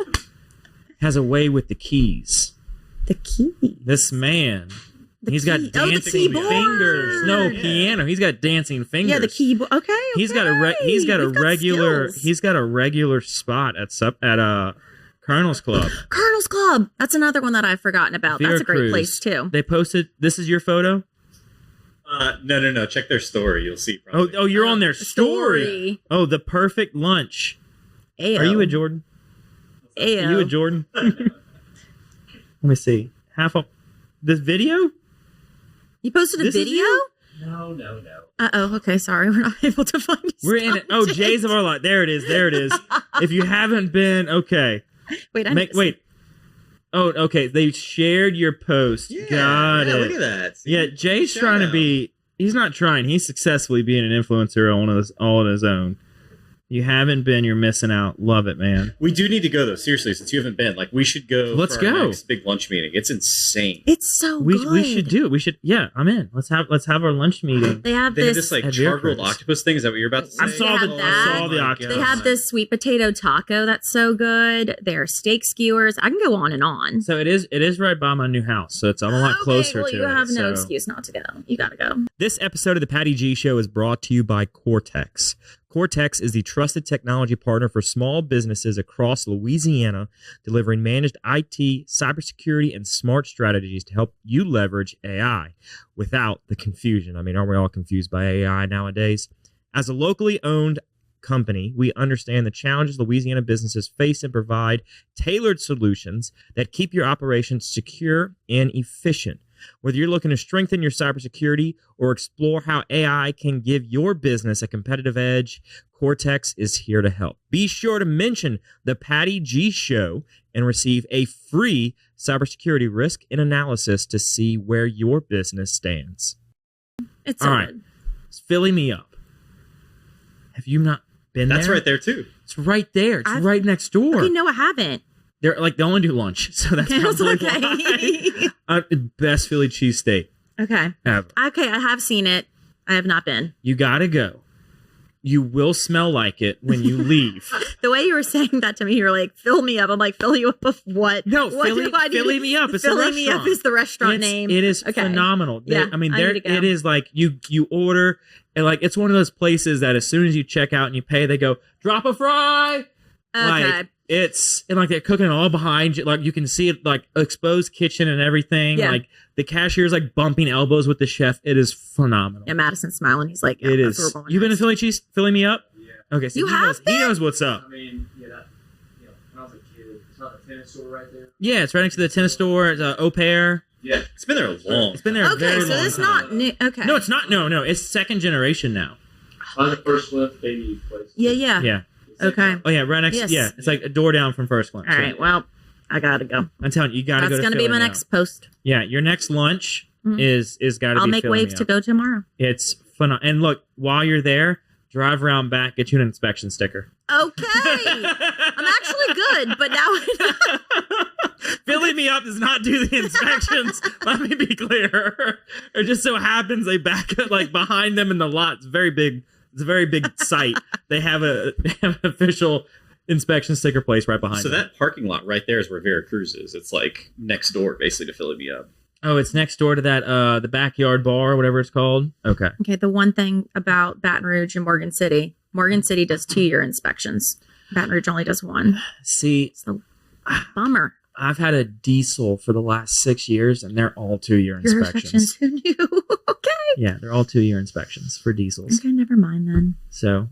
has a way with the keys. The key. This man, he's got key- oh, the dancing keyboard. fingers. No Yeah. piano. He's got dancing fingers. Yeah, the keyboard. Okay. He's got a You've got regular skills. he's got a regular spot at Colonel's Club. Colonel's Club. That's another one that I've forgotten about. That's a great Veracruz. place too. They posted. This is your photo. No. Check their story. You'll see. Probably. Oh, you're on their story. Oh, the perfect lunch. Ayo. Are you a Jordan? Ayo. Are you a Jordan? Let me see. Half of this video. You posted a This is video? you? No. Uh-oh. Okay, sorry. We're not able to find his We're in it. Oh, content. Jay's of our life. There it is. There it is. If you haven't been, okay. Wait, I need to see. Wait. Oh, okay. They shared your post. Yeah, Got it. Look at that. See? Yeah, Jay's Shout trying to out. be. He's not trying. He's successfully being an influencer all on his own. You haven't been. You're missing out. Love it, man. We do need to go though. Seriously, since you haven't been, like, we should go. Let's for our go. next big lunch meeting. It's insane. It's so We good. should do it. We should. Yeah, I'm in. Let's have our lunch meeting. They have They have this. this like At char grilled Veracruz. octopus thing. Is that what you're about to say? I saw They the have that. I saw the Oh my octopus. They have this sweet potato taco that's so good. Their steak skewers. I can go on and on. So it is right by my new house, so I'm a lot closer well, to you it. have no so. excuse not to go. You gotta go. This episode of the Patty G Show is brought to you by Cortex. Cortex is the trusted technology partner for small businesses across Louisiana, delivering managed IT, cybersecurity, and smart strategies to help you leverage AI without the confusion. I mean, aren't we all confused by AI nowadays? As a locally owned company, we understand the challenges Louisiana businesses face and provide tailored solutions that keep your operations secure and efficient. Whether you're looking to strengthen your cybersecurity or explore how AI can give your business a competitive edge, Cortex is here to help. Be sure to mention the Patty G Show and receive a free cybersecurity risk and analysis to see where your business stands. It's so All right. good. It's filling me up. Have you not been That's there? right there too. It's right there. It's I've- right next door. Okay, no, I haven't. They're like, they only do lunch, so that's Okay, I was probably like, why. Best Philly cheesesteak Okay. ever. Okay, I have seen it. I have not been. You gotta go. You will smell like it when you leave. The way you were saying that to me, you were like, fill me up. I'm like, fill you up of what? No, what Philly- do I need Philly to- Me Up. It's a Filling Me Up restaurant. is the restaurant It's- name. It is Okay. phenomenal. Yeah, I mean, I there need to go. it is like you order and like it's one of those places that as soon as you check out and you pay, they go drop a fry. Okay. Like it's and like they're cooking it all behind you. Like you can see it like exposed kitchen and everything. Yeah. Like the cashier's like bumping elbows with the chef. It is phenomenal. Yeah, Madison's smiling. He's like, yeah, It that's is. where we're going You've been to next. Philly Me Up? Yeah. Okay, so You he have knows, he been? knows what's up. I mean, yeah, when I was a kid, it's not a tennis store right there. Yeah, it's right next to the tennis store. It's au pair. Yeah, it's been there a long. It's been there a Okay, very so long it's time. not new. Okay. No, it's not. No, it's second generation now. On the first lift, baby place. Yeah, yeah. Yeah. Okay. Oh yeah, right next. Yes. Yeah, it's like a door down from First Lunch. All right. Well, I gotta go. I'm telling you, you gotta That's go to gonna be Philly my now. next post. Yeah, your next lunch Mhm. is gotta be. I'll make Philly waves Me to Up. go tomorrow. It's fun. And look, while you're there, drive around back, get you an inspection sticker. Okay. I'm actually good, but now Philly Me Up does not do the inspections. Let me be clear. It just so happens they back up like behind them in the lot. It's very big. It's a very big site. They have an official inspection sticker place right behind So them. that parking lot right there is where Veracruz is. It's like next door, basically, to Philly Me Up. Oh, it's next door to that the backyard bar or whatever it's called. Okay. Okay, the one thing about Baton Rouge and Morgan City does 2-year inspections. Baton Rouge only does 1. See, So bummer. I've had a diesel for the last 6 years, and they're all 2-year Your inspections. inspections. Who knew? Okay. Yeah, they're all 2-year inspections for diesels. Okay, never mind then. So,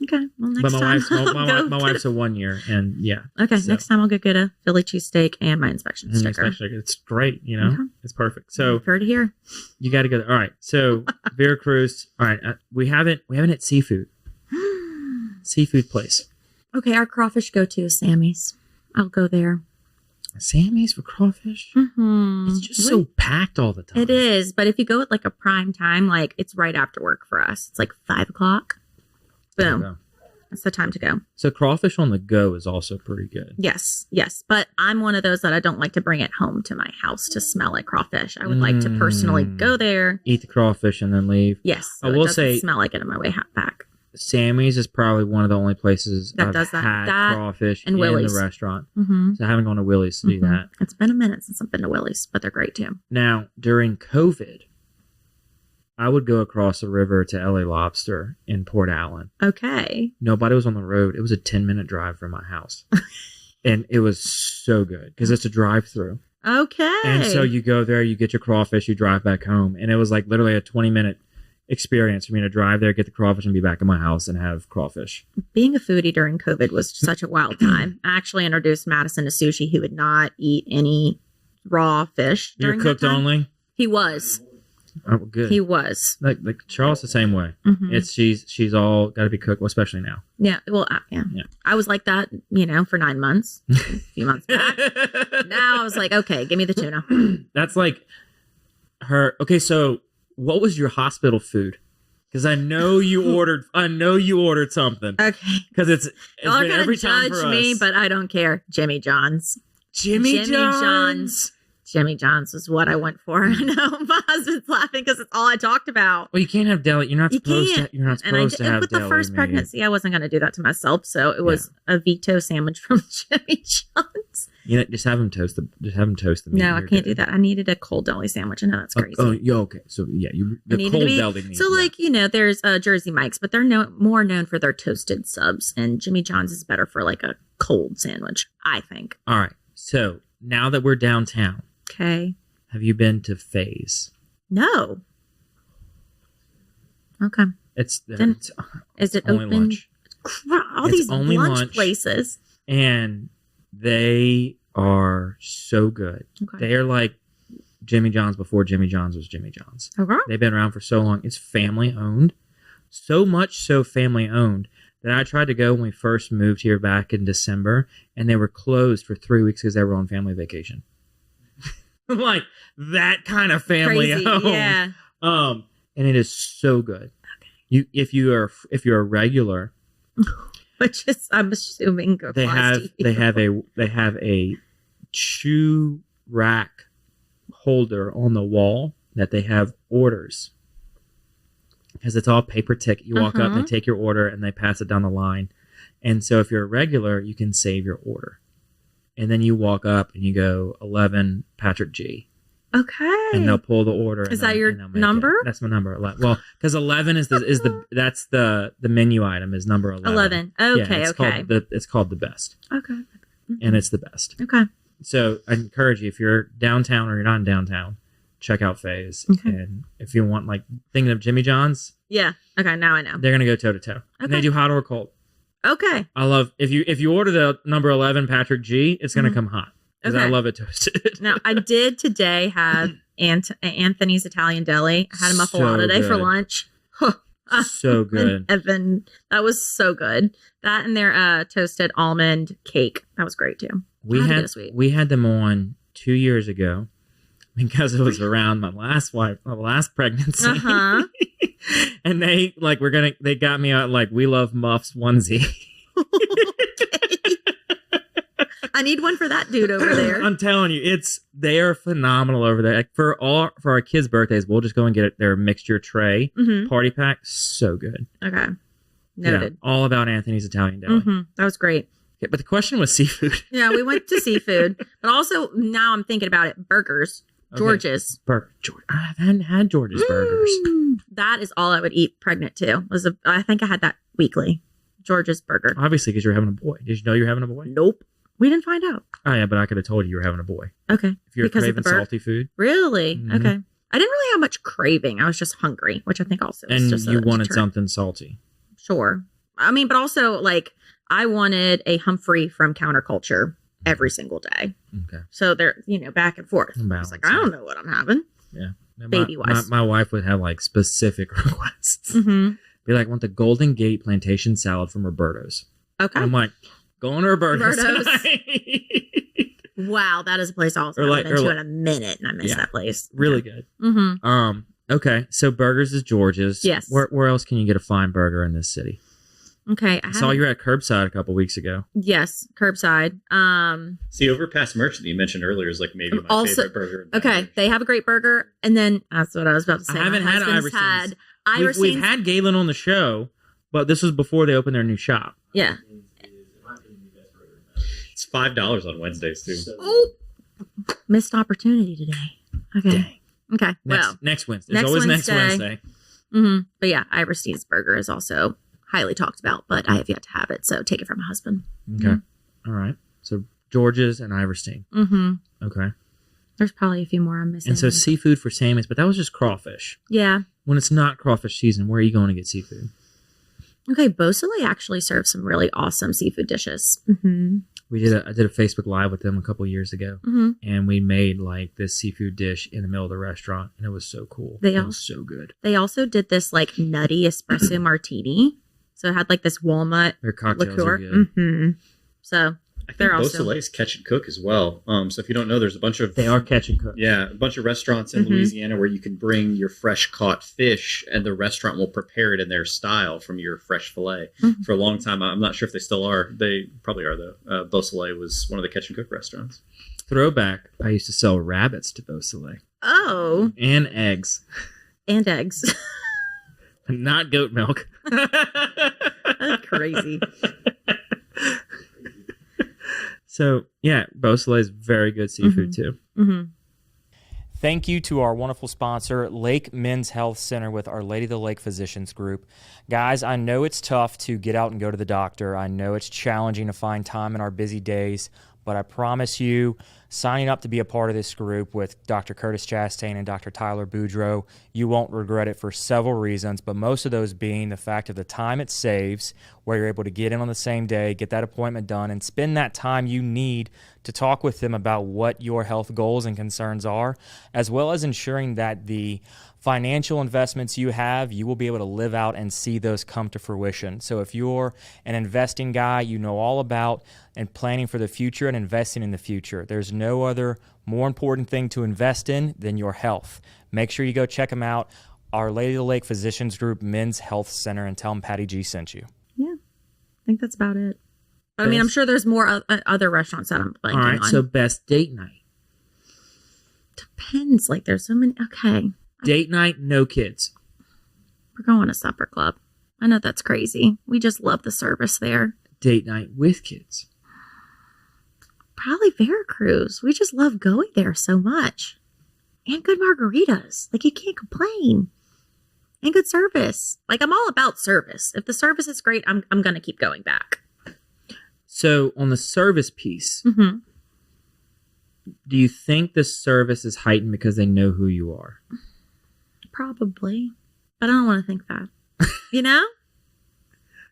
Okay, well next but my time. wife's my wife's a 1 year, and yeah. Okay, so. next time I'll go get a Philly cheesesteak and my inspection And sticker. especially, it's great, you know, Okay. it's perfect. So Heard it here. you got to go there. All right, so Veracruz. All right, we haven't hit seafood place. Okay, our crawfish go-to is Sammy's. I'll go there. Sammy's for crawfish. Mm-hmm. It's just so packed all the time. It is, but if you go at like a prime time, like it's right after work for us. It's like 5 o'clock. There you Boom. go. That's the time to go. So crawfish on the go is also pretty good. Yes. But I'm one of those that I don't like to bring it home to my house to smell like crawfish. I would like to personally go there. Eat the crawfish and then leave. Yes. I So will it doesn't say- smell like it on my way back. Sammy's is probably one of the only places That I've does that. had That crawfish and in Willie's. the restaurant. Mm-hmm. So I haven't gone to Willie's to do that. It's been a minute since I've been to Willie's, but they're great too. Now, during COVID, I would go across the river to LA Lobster in Port Allen. Okay. Nobody was on the road. It was a 10-minute drive from my house. And it was so good because it's a drive-through. Okay. And so you go there, you get your crawfish, you drive back home. And it was like literally a 20-minute experience for me to drive there, get the crawfish, and be back in my house and have crawfish. Being a foodie during COVID was such a wild time. I actually introduced Madison to sushi. He would not eat any raw fish. You're during that cooked time. only? He was. Oh, good. He was. Like Charles the same way. Mhm. It's she's all got to be cooked, well, especially now. Yeah. Well, yeah. I was like that, for 9 months, a few months back. Now I was like, okay, give me the tuna. That's like her. Okay, so what was your hospital food? Because I know you ordered. I know you ordered something. Okay. Because it's Y'all are been gonna every time judge for me, us. but I don't care. Jimmy John's. Jimmy John's. Jimmy John's was what I went for. I know my husband's laughing because it's all I talked about. Well, you can't have deli. You're not You supposed can't. to. You're not And I supposed to did, have with deli. the first made. pregnancy, I wasn't going to do that to myself, so it was a veto sandwich from Jimmy John's. Just have them toast the. Just have them toast the meat. No, I You're can't good. do that. I needed a cold deli sandwich. I know that's crazy. Oh, yeah. Okay. So yeah, I the needed cold to be- deli meat. So, yeah. there's Jersey Mike's, but they're more known for their toasted subs, and Jimmy John's is better for like a cold sandwich, I think. All right. So now that we're downtown, Okay. have you been to Faze? No. Okay. It's Is it only open? lunch. All It's these only lunch. places. And they are so good. Okay. They are like Jimmy John's before Jimmy John's was Jimmy John's. Okay. They've been around for so long. It's family owned. So much so family owned that I tried to go when we first moved here back in December, and they were closed for 3 weeks because they were on family vacation. Like that kind of family Crazy. owned. Yeah. And it is so good. Okay. If you're a regular, Which is, I'm assuming, they applies have to you. they have a shoe rack holder on the wall that they have orders, because it's all paper ticket. You walk up and they take your order and they pass it down the line. And so if you're a regular, you can save your order, and then you walk up and you go 11 Patrick G. Okay. And they'll pull the order. Is and that they'll- your and they'll make number? it. That's my number. Well, because 11 is the menu item is number 11. 11. Yeah, Okay. it's called the best, Okay. and it's the best. Okay. So I encourage you, if you're downtown or you're not in downtown, check out Faze. Okay. And if you want, like, thinking of Jimmy John's, Yeah. Okay. Now I know. they're gonna go toe to toe. And they Okay. do hot or cold. Okay. I love if you order the number 11 Patrick G, it's gonna come hot because I Okay. love it toasted. Now I did today have Anthony's Italian Deli. I had a muffalata So today for good. lunch. So good. Evan, that was so good. That and their toasted almond cake. That was great too. We Had to get had a sweet. we had them on 2 years ago because it was around my last pregnancy. Uh-huh. And they they got me out like We Love Muffs onesie. I need one for that dude over there. I'm telling you, they are phenomenal over there. Like for our kids' birthdays, we'll just go and get their mixture tray Mhm. party pack. So good. Okay. Yeah, Noted. all about Anthony's Italian Deli. That was great. Okay, but the question was seafood. Yeah, we went to seafood, but also now I'm thinking about it. Burgers, Okay. George's. I haven't had George's burgers. That is all I would eat pregnant too. I think I had that weekly. George's burger. Obviously, because you're having a boy. Did you know you're having a boy? Nope. We didn't find out. Oh yeah, but I could have told you were having a boy. Okay. If you're Because of craving the bird? salty food. Really? Mhm. Okay. I didn't really have much craving. I was just hungry, which I think also is And just you a wanted deterrent. something salty. Sure. I mean, but also like I wanted a Humphrey from Counterculture every single day. Okay. So they're, back and forth. I was like, I don't know what I'm having. Yeah. Now, Baby-wise. My wife would have like specific requests. Mm-hmm. Be like, I want the Golden Gate plantation salad from Roberto's. Okay. And I'm like, going to Roberto's. Roberto's. tonight. Wow, that is a place also Or I like- haven't been or to in a minute, and I miss Yeah. that place. Really good. Mm-hmm. Okay. So burgers is George's. Yes. Where else can you get a fine burger in this city? Okay. I saw you were at Curbside a couple weeks ago. Yes, curbside. See, Overpass Merchant that you mentioned earlier is like maybe my Also- favorite burger. Okay, they have a great burger, and then that's what I was about to say. I haven't My had husband's Iverson's. had We've Iverson's. had Galen on the show, but this was before they opened their new shop. Yeah. It's $5 on Wednesdays too. Oh, missed opportunity today. Okay. Dang. Okay. Next Wednesday. next There's always Wednesday. next Wednesday. But yeah, Iverstein's burger is also highly talked about, but I have yet to have it, so take it from my husband. Okay. All right. So George's and Iverstein. Mm-hmm. Okay. There's probably a few more I'm missing. And so seafood for Sammy's, but that was just crawfish. yeah. When it's not crawfish season, where are you going to get seafood? Okay, Beausoleil actually serves some really awesome seafood dishes. Mm-hmm. I did a Facebook Live with them a couple years ago, Mm-hmm. and we made like this seafood dish in the middle of the restaurant, and it was so cool. It was so good. They also did this like nutty espresso martini. So it had like this walnut Their cocktails liqueur. are good. Mm-hmm. So I think they're also Beausoleil's catch and cook as well. So if you don't know, there's a bunch of They are catch and cook. a bunch of restaurants in Mhm. Louisiana where you can bring your fresh caught fish, and the restaurant will prepare it in their style from your fresh fillet. Mhm. For a long time, I'm not sure if they still are. They probably are though. Beausoleil was one of the catch and cook restaurants. Throwback, I used to sell rabbits to Beausoleil. oh, And eggs. and eggs. Not goat milk. That's crazy. So, yeah, Beausoleil is very good seafood, too. Mm-hmm. Thank you to our wonderful sponsor, Lake Men's Health Center with Our Lady of the Lake Physicians Group. Guys, I know it's tough to get out and go to the doctor. I know it's challenging to find time in our busy days, but I promise you, signing up to be a part of this group with Dr. Curtis Chastain and Dr. Tyler Boudreau, you won't regret it for several reasons, but most of those being the fact of the time it saves, where you're able to get in on the same day, get that appointment done, and spend that time you need to talk with them about what your health goals and concerns are, as well as ensuring that the financial investments you have, you will be able to live out and see those come to fruition. So if you're an investing guy, you know all about and planning for the future and investing in the future. There's no other more important thing to invest in than your health. Make sure you go check them out. Our Lady of the Lake Physicians Group Men's Health Center, and tell them Patty G sent you. Yeah, I think that's about it. But I mean, I'm sure there's more other restaurants that I'm blanking All right, on. so best date night. Depends. Like, there's so many. Okay, Date night, no kids. we're going to supper club. I know that's crazy. We just love the service there. Date night with kids. Probably Veracruz. We just love going there so much. And good margaritas. Like, you can't complain. And good service. Like, I'm all about service. If the service is great, I'm going to keep going back. So on the service piece, Mm-hmm. do you think the service is heightened because they know who you are? Probably. But I don't want to think that. You know?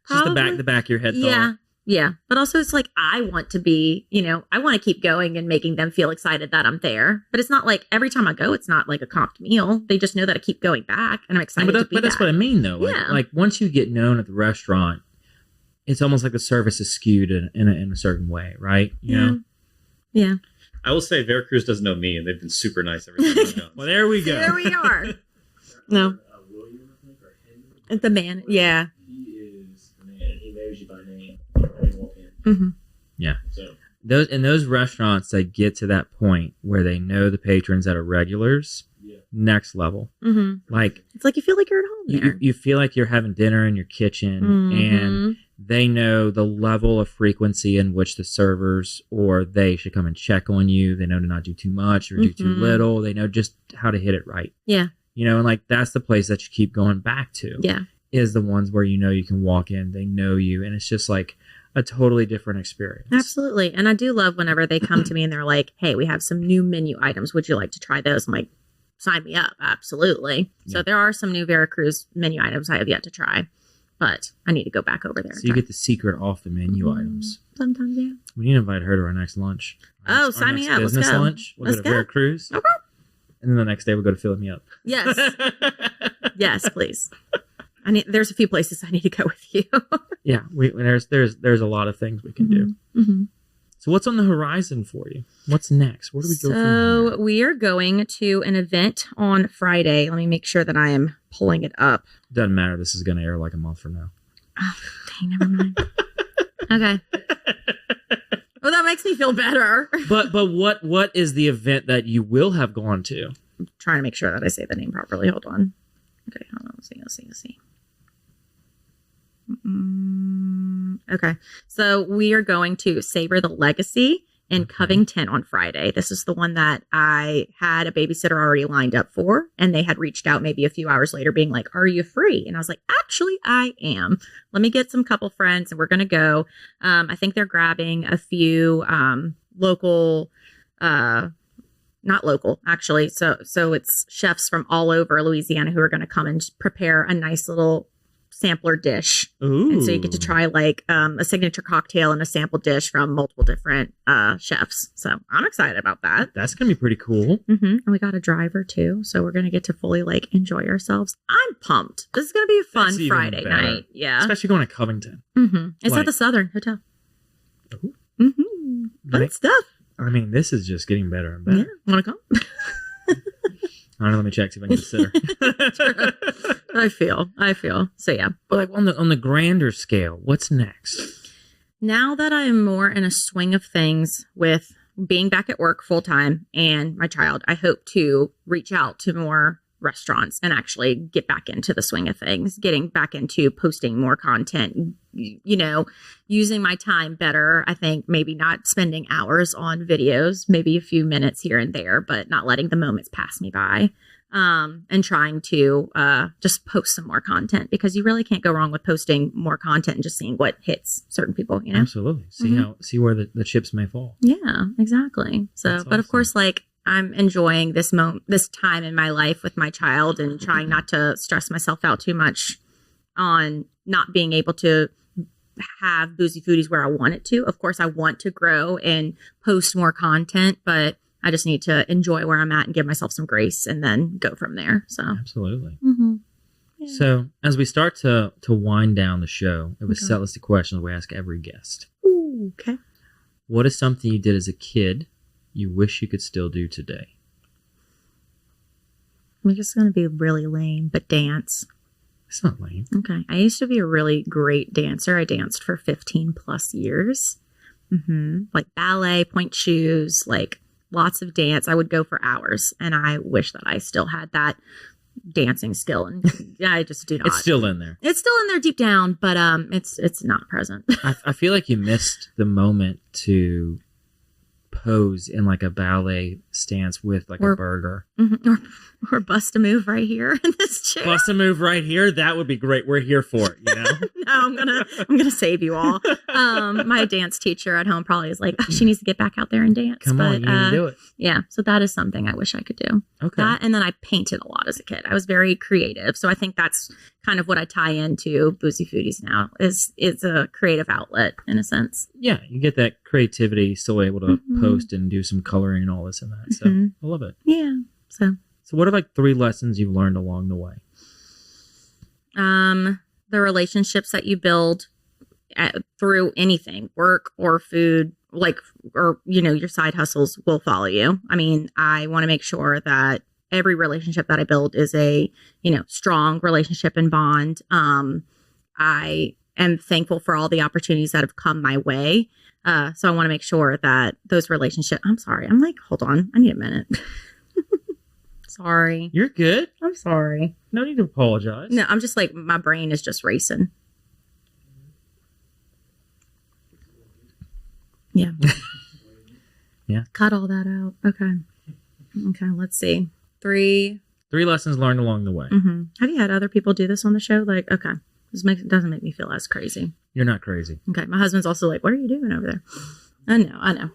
Just Probably. the back of your head thought. Yeah. Yeah. But also it's like I want to be, I want to keep going and making them feel excited that I'm there. But it's not like every time I go, it's not like a comped meal. They just know that I keep going back and I'm excited to be But that's back. what I mean, though. Like, Yeah. like once you get known at the restaurant, it's almost like the service is skewed in a certain way, right? You know? Yeah. I will say Veracruz doesn't know me, and they've been super nice every time I've gone. Well, there we go. There we are. No. William, I think, or Henry. The man. Yeah. He is the man. He knows you by name when you walk in. Mm-hmm. Yeah. So Those restaurants that get to that point where they know the patrons that are regulars, next level. Mm-hmm. Like It's like you feel like you're at home there. you feel like you're having dinner in your kitchen, and they know the level of frequency in which the servers or they should come and check on you. They know to not do too much or do too little. They know just how to hit it right. Yeah. And like that's the place that you keep going back to. Yeah. Is the ones where you can walk in, they know you, and it's just like a totally different experience. Absolutely. And I do love whenever they come to me and they're like, hey, we have some new menu items. Would you like to try those? I'm like, sign me up. Absolutely. So there are some new Veracruz menu items I have yet to try, but I need to go back over there. So you get the secret off the menu items. Sometimes, yeah. We need to invite her to our next lunch. Sign me up. Let's Business go. lunch. We'll Let's go to go. Veracruz. Okay. And then the next day we'll go to Fill Me Up. Yes. Yes, please. There's a few places I need to go with you. Yeah, there's a lot of things we can do. Mm-hmm. So what's on the horizon for you? What's next? Where do we go from here? So we are going to an event on Friday. Let me make sure that I am pulling it up. Doesn't matter. This is going to air like a month from now. Oh, dang, never mind. Okay. Well, that makes me feel better. But what is the event that you will have gone to? I'm trying to make sure that I say the name properly. Hold on. Okay, hold on. Let's see. Okay, so we are going to Savor the Legacy in Covington on Friday. This is the one that I had a babysitter already lined up for, and they had reached out maybe a few hours later being like, are you free? And I was like, actually, I am. Let me get some couple friends and we're going to go. I think they're grabbing a few local, not local, actually. So it's chefs from all over Louisiana who are going to come and prepare a nice little sampler dish. Ooh. And so you get to try like a signature cocktail and a sample dish from multiple different chefs. So I'm excited about that. That's going to be pretty cool. Mm-hmm. And we got a driver too. So we're going to get to fully like enjoy ourselves. I'm pumped. This is going to be a fun That's even Friday better. night. Yeah. Especially going to Covington. Mm-hmm. It's Like- at the Southern Hotel. Ooh. Mm-hmm. Fun Like- stuff. I mean, this is just getting better and better. Yeah. Want to come? I don't know. Let me check, see if I can consider. I feel. So yeah. But like on the grander scale, what's next? Now that I'm more in a swing of things with being back at work full time and my child, I hope to reach out to more restaurants and actually get back into the swing of things, getting back into posting more content, using my time better. I think maybe not spending hours on videos, maybe a few minutes here and there, but not letting the moments pass me by. And trying to just post some more content, because you really can't go wrong with posting more content and just seeing what hits certain people, Absolutely. See where the chips may fall. Yeah, exactly. So, That's but of awesome. course, like I'm enjoying this time in my life with my child and trying not to stress myself out too much on not being able to have Boozey Foodies where I want it to. Of course, I want to grow and post more content, but I just need to enjoy where I'm at and give myself some grace and then go from there. So, Absolutely. Yeah. So as we start to wind down the show, it was set list of questions we ask every guest. Ooh, okay. What is something you did as a kid you wish you could still do today? I'm just going to be really lame, but dance. It's not lame. Okay. I used to be a really great dancer. I danced for 15 plus years. Like ballet, point shoes, like lots of dance. I would go for hours, and I wish that I still had that dancing skill, and I just do not. It's still in there. It's still in there deep down, but it's not present. I feel like you missed the moment to pose in like a ballet stance with like a burger. Or bust a move right here in this chair. Bust a move right here. That would be great. We're here for it, you know? No, I'm gonna save you all. My dance teacher at home probably is like, oh, she needs to get back out there and dance. Come on, you need to do it. Yeah, so that is something I wish I could do. Okay. That, and then I painted a lot as a kid. I was very creative, so I think that's kind of what I tie into Boozey Foodies now. Is a creative outlet in a sense. Yeah, you get that creativity, still able to post and do some coloring and all this and that. So I love it. Yeah. So what are like 3 lessons you've learned along the way? The relationships that you build through anything, work or food, or your side hustles will follow you. I mean, I want to make sure that every relationship that I build is a, strong relationship and bond. I am thankful for all the opportunities that have come my way. So I want to make sure that those relationships, I'm sorry. I'm like, hold on. I need a minute. Sorry. You're good. I'm sorry. No need to apologize. No, I'm just like, my brain is just racing. Yeah. Yeah. Cut all that out. Okay. Let's see. 3. 3 lessons learned along the way. Mm-hmm. Have you had other people do this on the show? Like, okay. Doesn't make me feel as crazy. You're not crazy. Okay. My husband's also like, what are you doing over there? I know.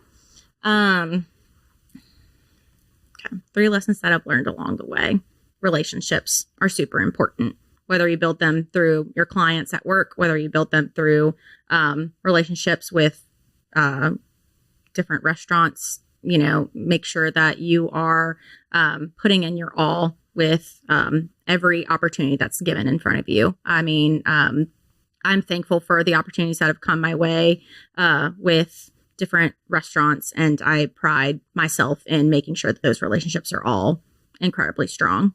Okay. Okay. 3 lessons that I've learned along the way. Relationships are super important. Whether you build them through your clients at work, whether you build them through relationships with different restaurants, make sure that you are putting in your all with every opportunity that's given in front of you. I mean, I'm thankful for the opportunities that have come my way with different restaurants, and I pride myself in making sure that those relationships are all incredibly strong.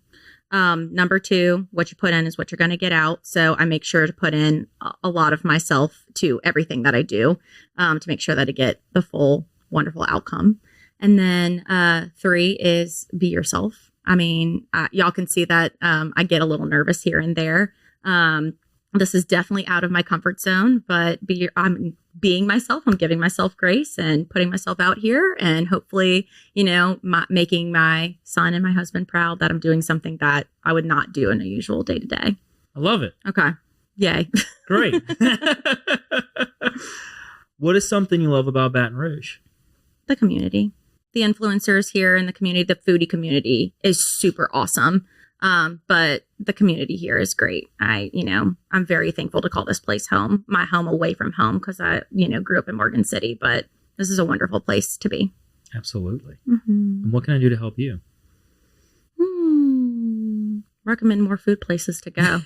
Number 2, what you put in is what you're going to get out. So I make sure to put in a lot of myself to everything that I do to make sure that I get the full wonderful outcome. And then 3 is be yourself. I mean, y'all can see that I get a little nervous here and there. This is definitely out of my comfort zone, but I'm being myself. I'm giving myself grace and putting myself out here, and hopefully, making my son and my husband proud that I'm doing something that I would not do in a usual day to day. I love it. Okay. Yay. Great. What is something you love about Baton Rouge? The community. The influencers here in the community, the foodie community is super awesome. But the community here is great. I'm very thankful to call this place home, my home away from home, because I, grew up in Morgan City, but this is a wonderful place to be. Absolutely. Mm-hmm. And what can I do to help you? Recommend more food places to go.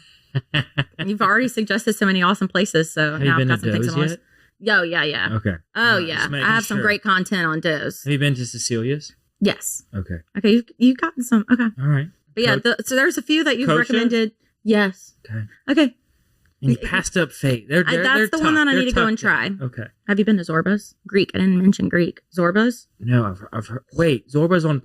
You've already suggested so many awesome places, so Have now you been I've got to some things Doe's on my yet? list. Oh, yeah. Okay. Oh, Right, yeah. just I making have some sure. great content on Doe's. Have you been to Cecilia's? Yes. Okay. Okay, you've gotten some. Okay. All right. But yeah, so there's a few that you've Kosher? recommended. Yes. Okay. Okay. And you passed up Fate. They're That's the one tough. that I They're need to go tough. and try. Okay. Have you been to Zorba's? Greek. I didn't mention Greek. Zorba's? No, I've heard. Wait, Zorba's on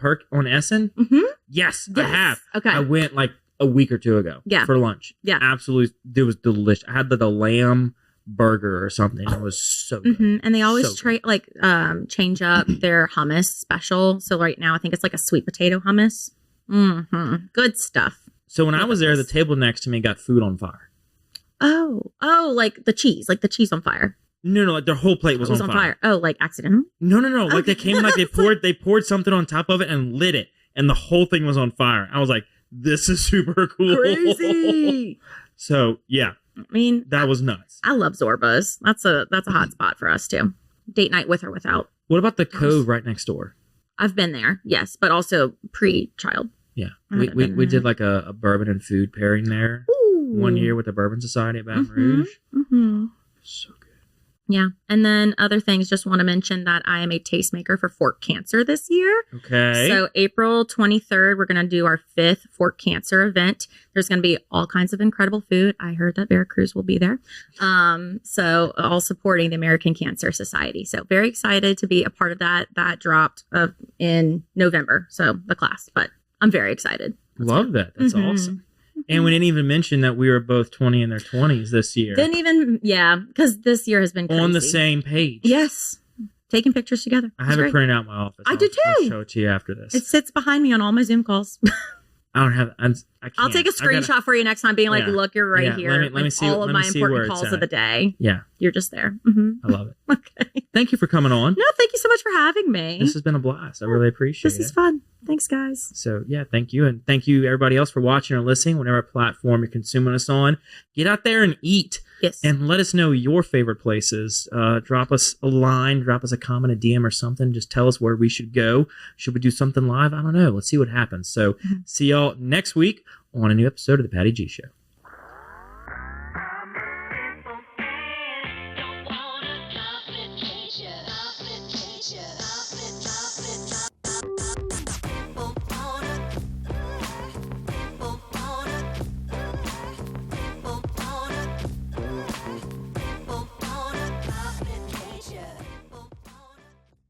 Essen? Mm-hmm. Yes, I Yes. have. Okay. I went like a week or 2 ago. Yeah. For lunch. Yeah. Absolutely. It was delicious. I had the lamb burger or something. It was so good. Mm-hmm. And they always So good. change up their hummus special. So right now I think it's like a sweet potato hummus. Mm-hmm. Good stuff. So when I Love was there, the this. table next to me got food on fire. Oh, like the cheese on fire. No, like their whole plate was It was on fire. Oh, like accidentally? No. Like Okay. they came like they poured something on top of it and lit it, and the whole thing was on fire. I was like, this is super cool. Crazy. So yeah, I mean, that was nuts. I love Zorba's. That's a hot spot for us too. Date night with or without. What about the Cove right next door? I've been there, yes, but also pre-child. Yeah, I we haven't been we there. did like a bourbon and food pairing there one year with the Bourbon Society at Baton Rouge. Mm-hmm. So good. Yeah. And then other things, just want to mention that I am a tastemaker for Fork Cancer this year. Okay. So April 23rd, we're going to do our 5th Fork Cancer event. There's going to be all kinds of incredible food. I heard that Veracruz will be there. So all supporting the American Cancer Society. So very excited to be a part of that. That dropped in November. So the class, but I'm very excited. Love that. That's Mhm. awesome. And we didn't even mention that we were both 20 in their 20s this year. Because this year has been crazy. On the same page. Yes. Taking pictures together. I It's have it great. printed out in my office. I do I'll too. show it to you after this. It sits behind me on all my Zoom calls. I don't have. I can't. I'll take a screenshot for you next time, being like, Yeah. "Look, you're right Yeah, here." let me with see- all let of me my see where important it's calls of at. the day. Yeah, You're just there. Mm-hmm. I love it. Okay. Thank you for coming on. No, thank you so much for having me. This has been a blast. I really appreciate This it. is fun. Thanks, guys. So yeah, thank you, and thank you everybody else for watching or listening. Whatever platform you're consuming us on, get out there and eat, Yes. and let us know your favorite places. Drop us a line, drop us a comment, a DM, or something. Just tell us where we should go. Should we do something live? I don't know. Let's see what happens. So see y'all next week on a new episode of the Patty G Show.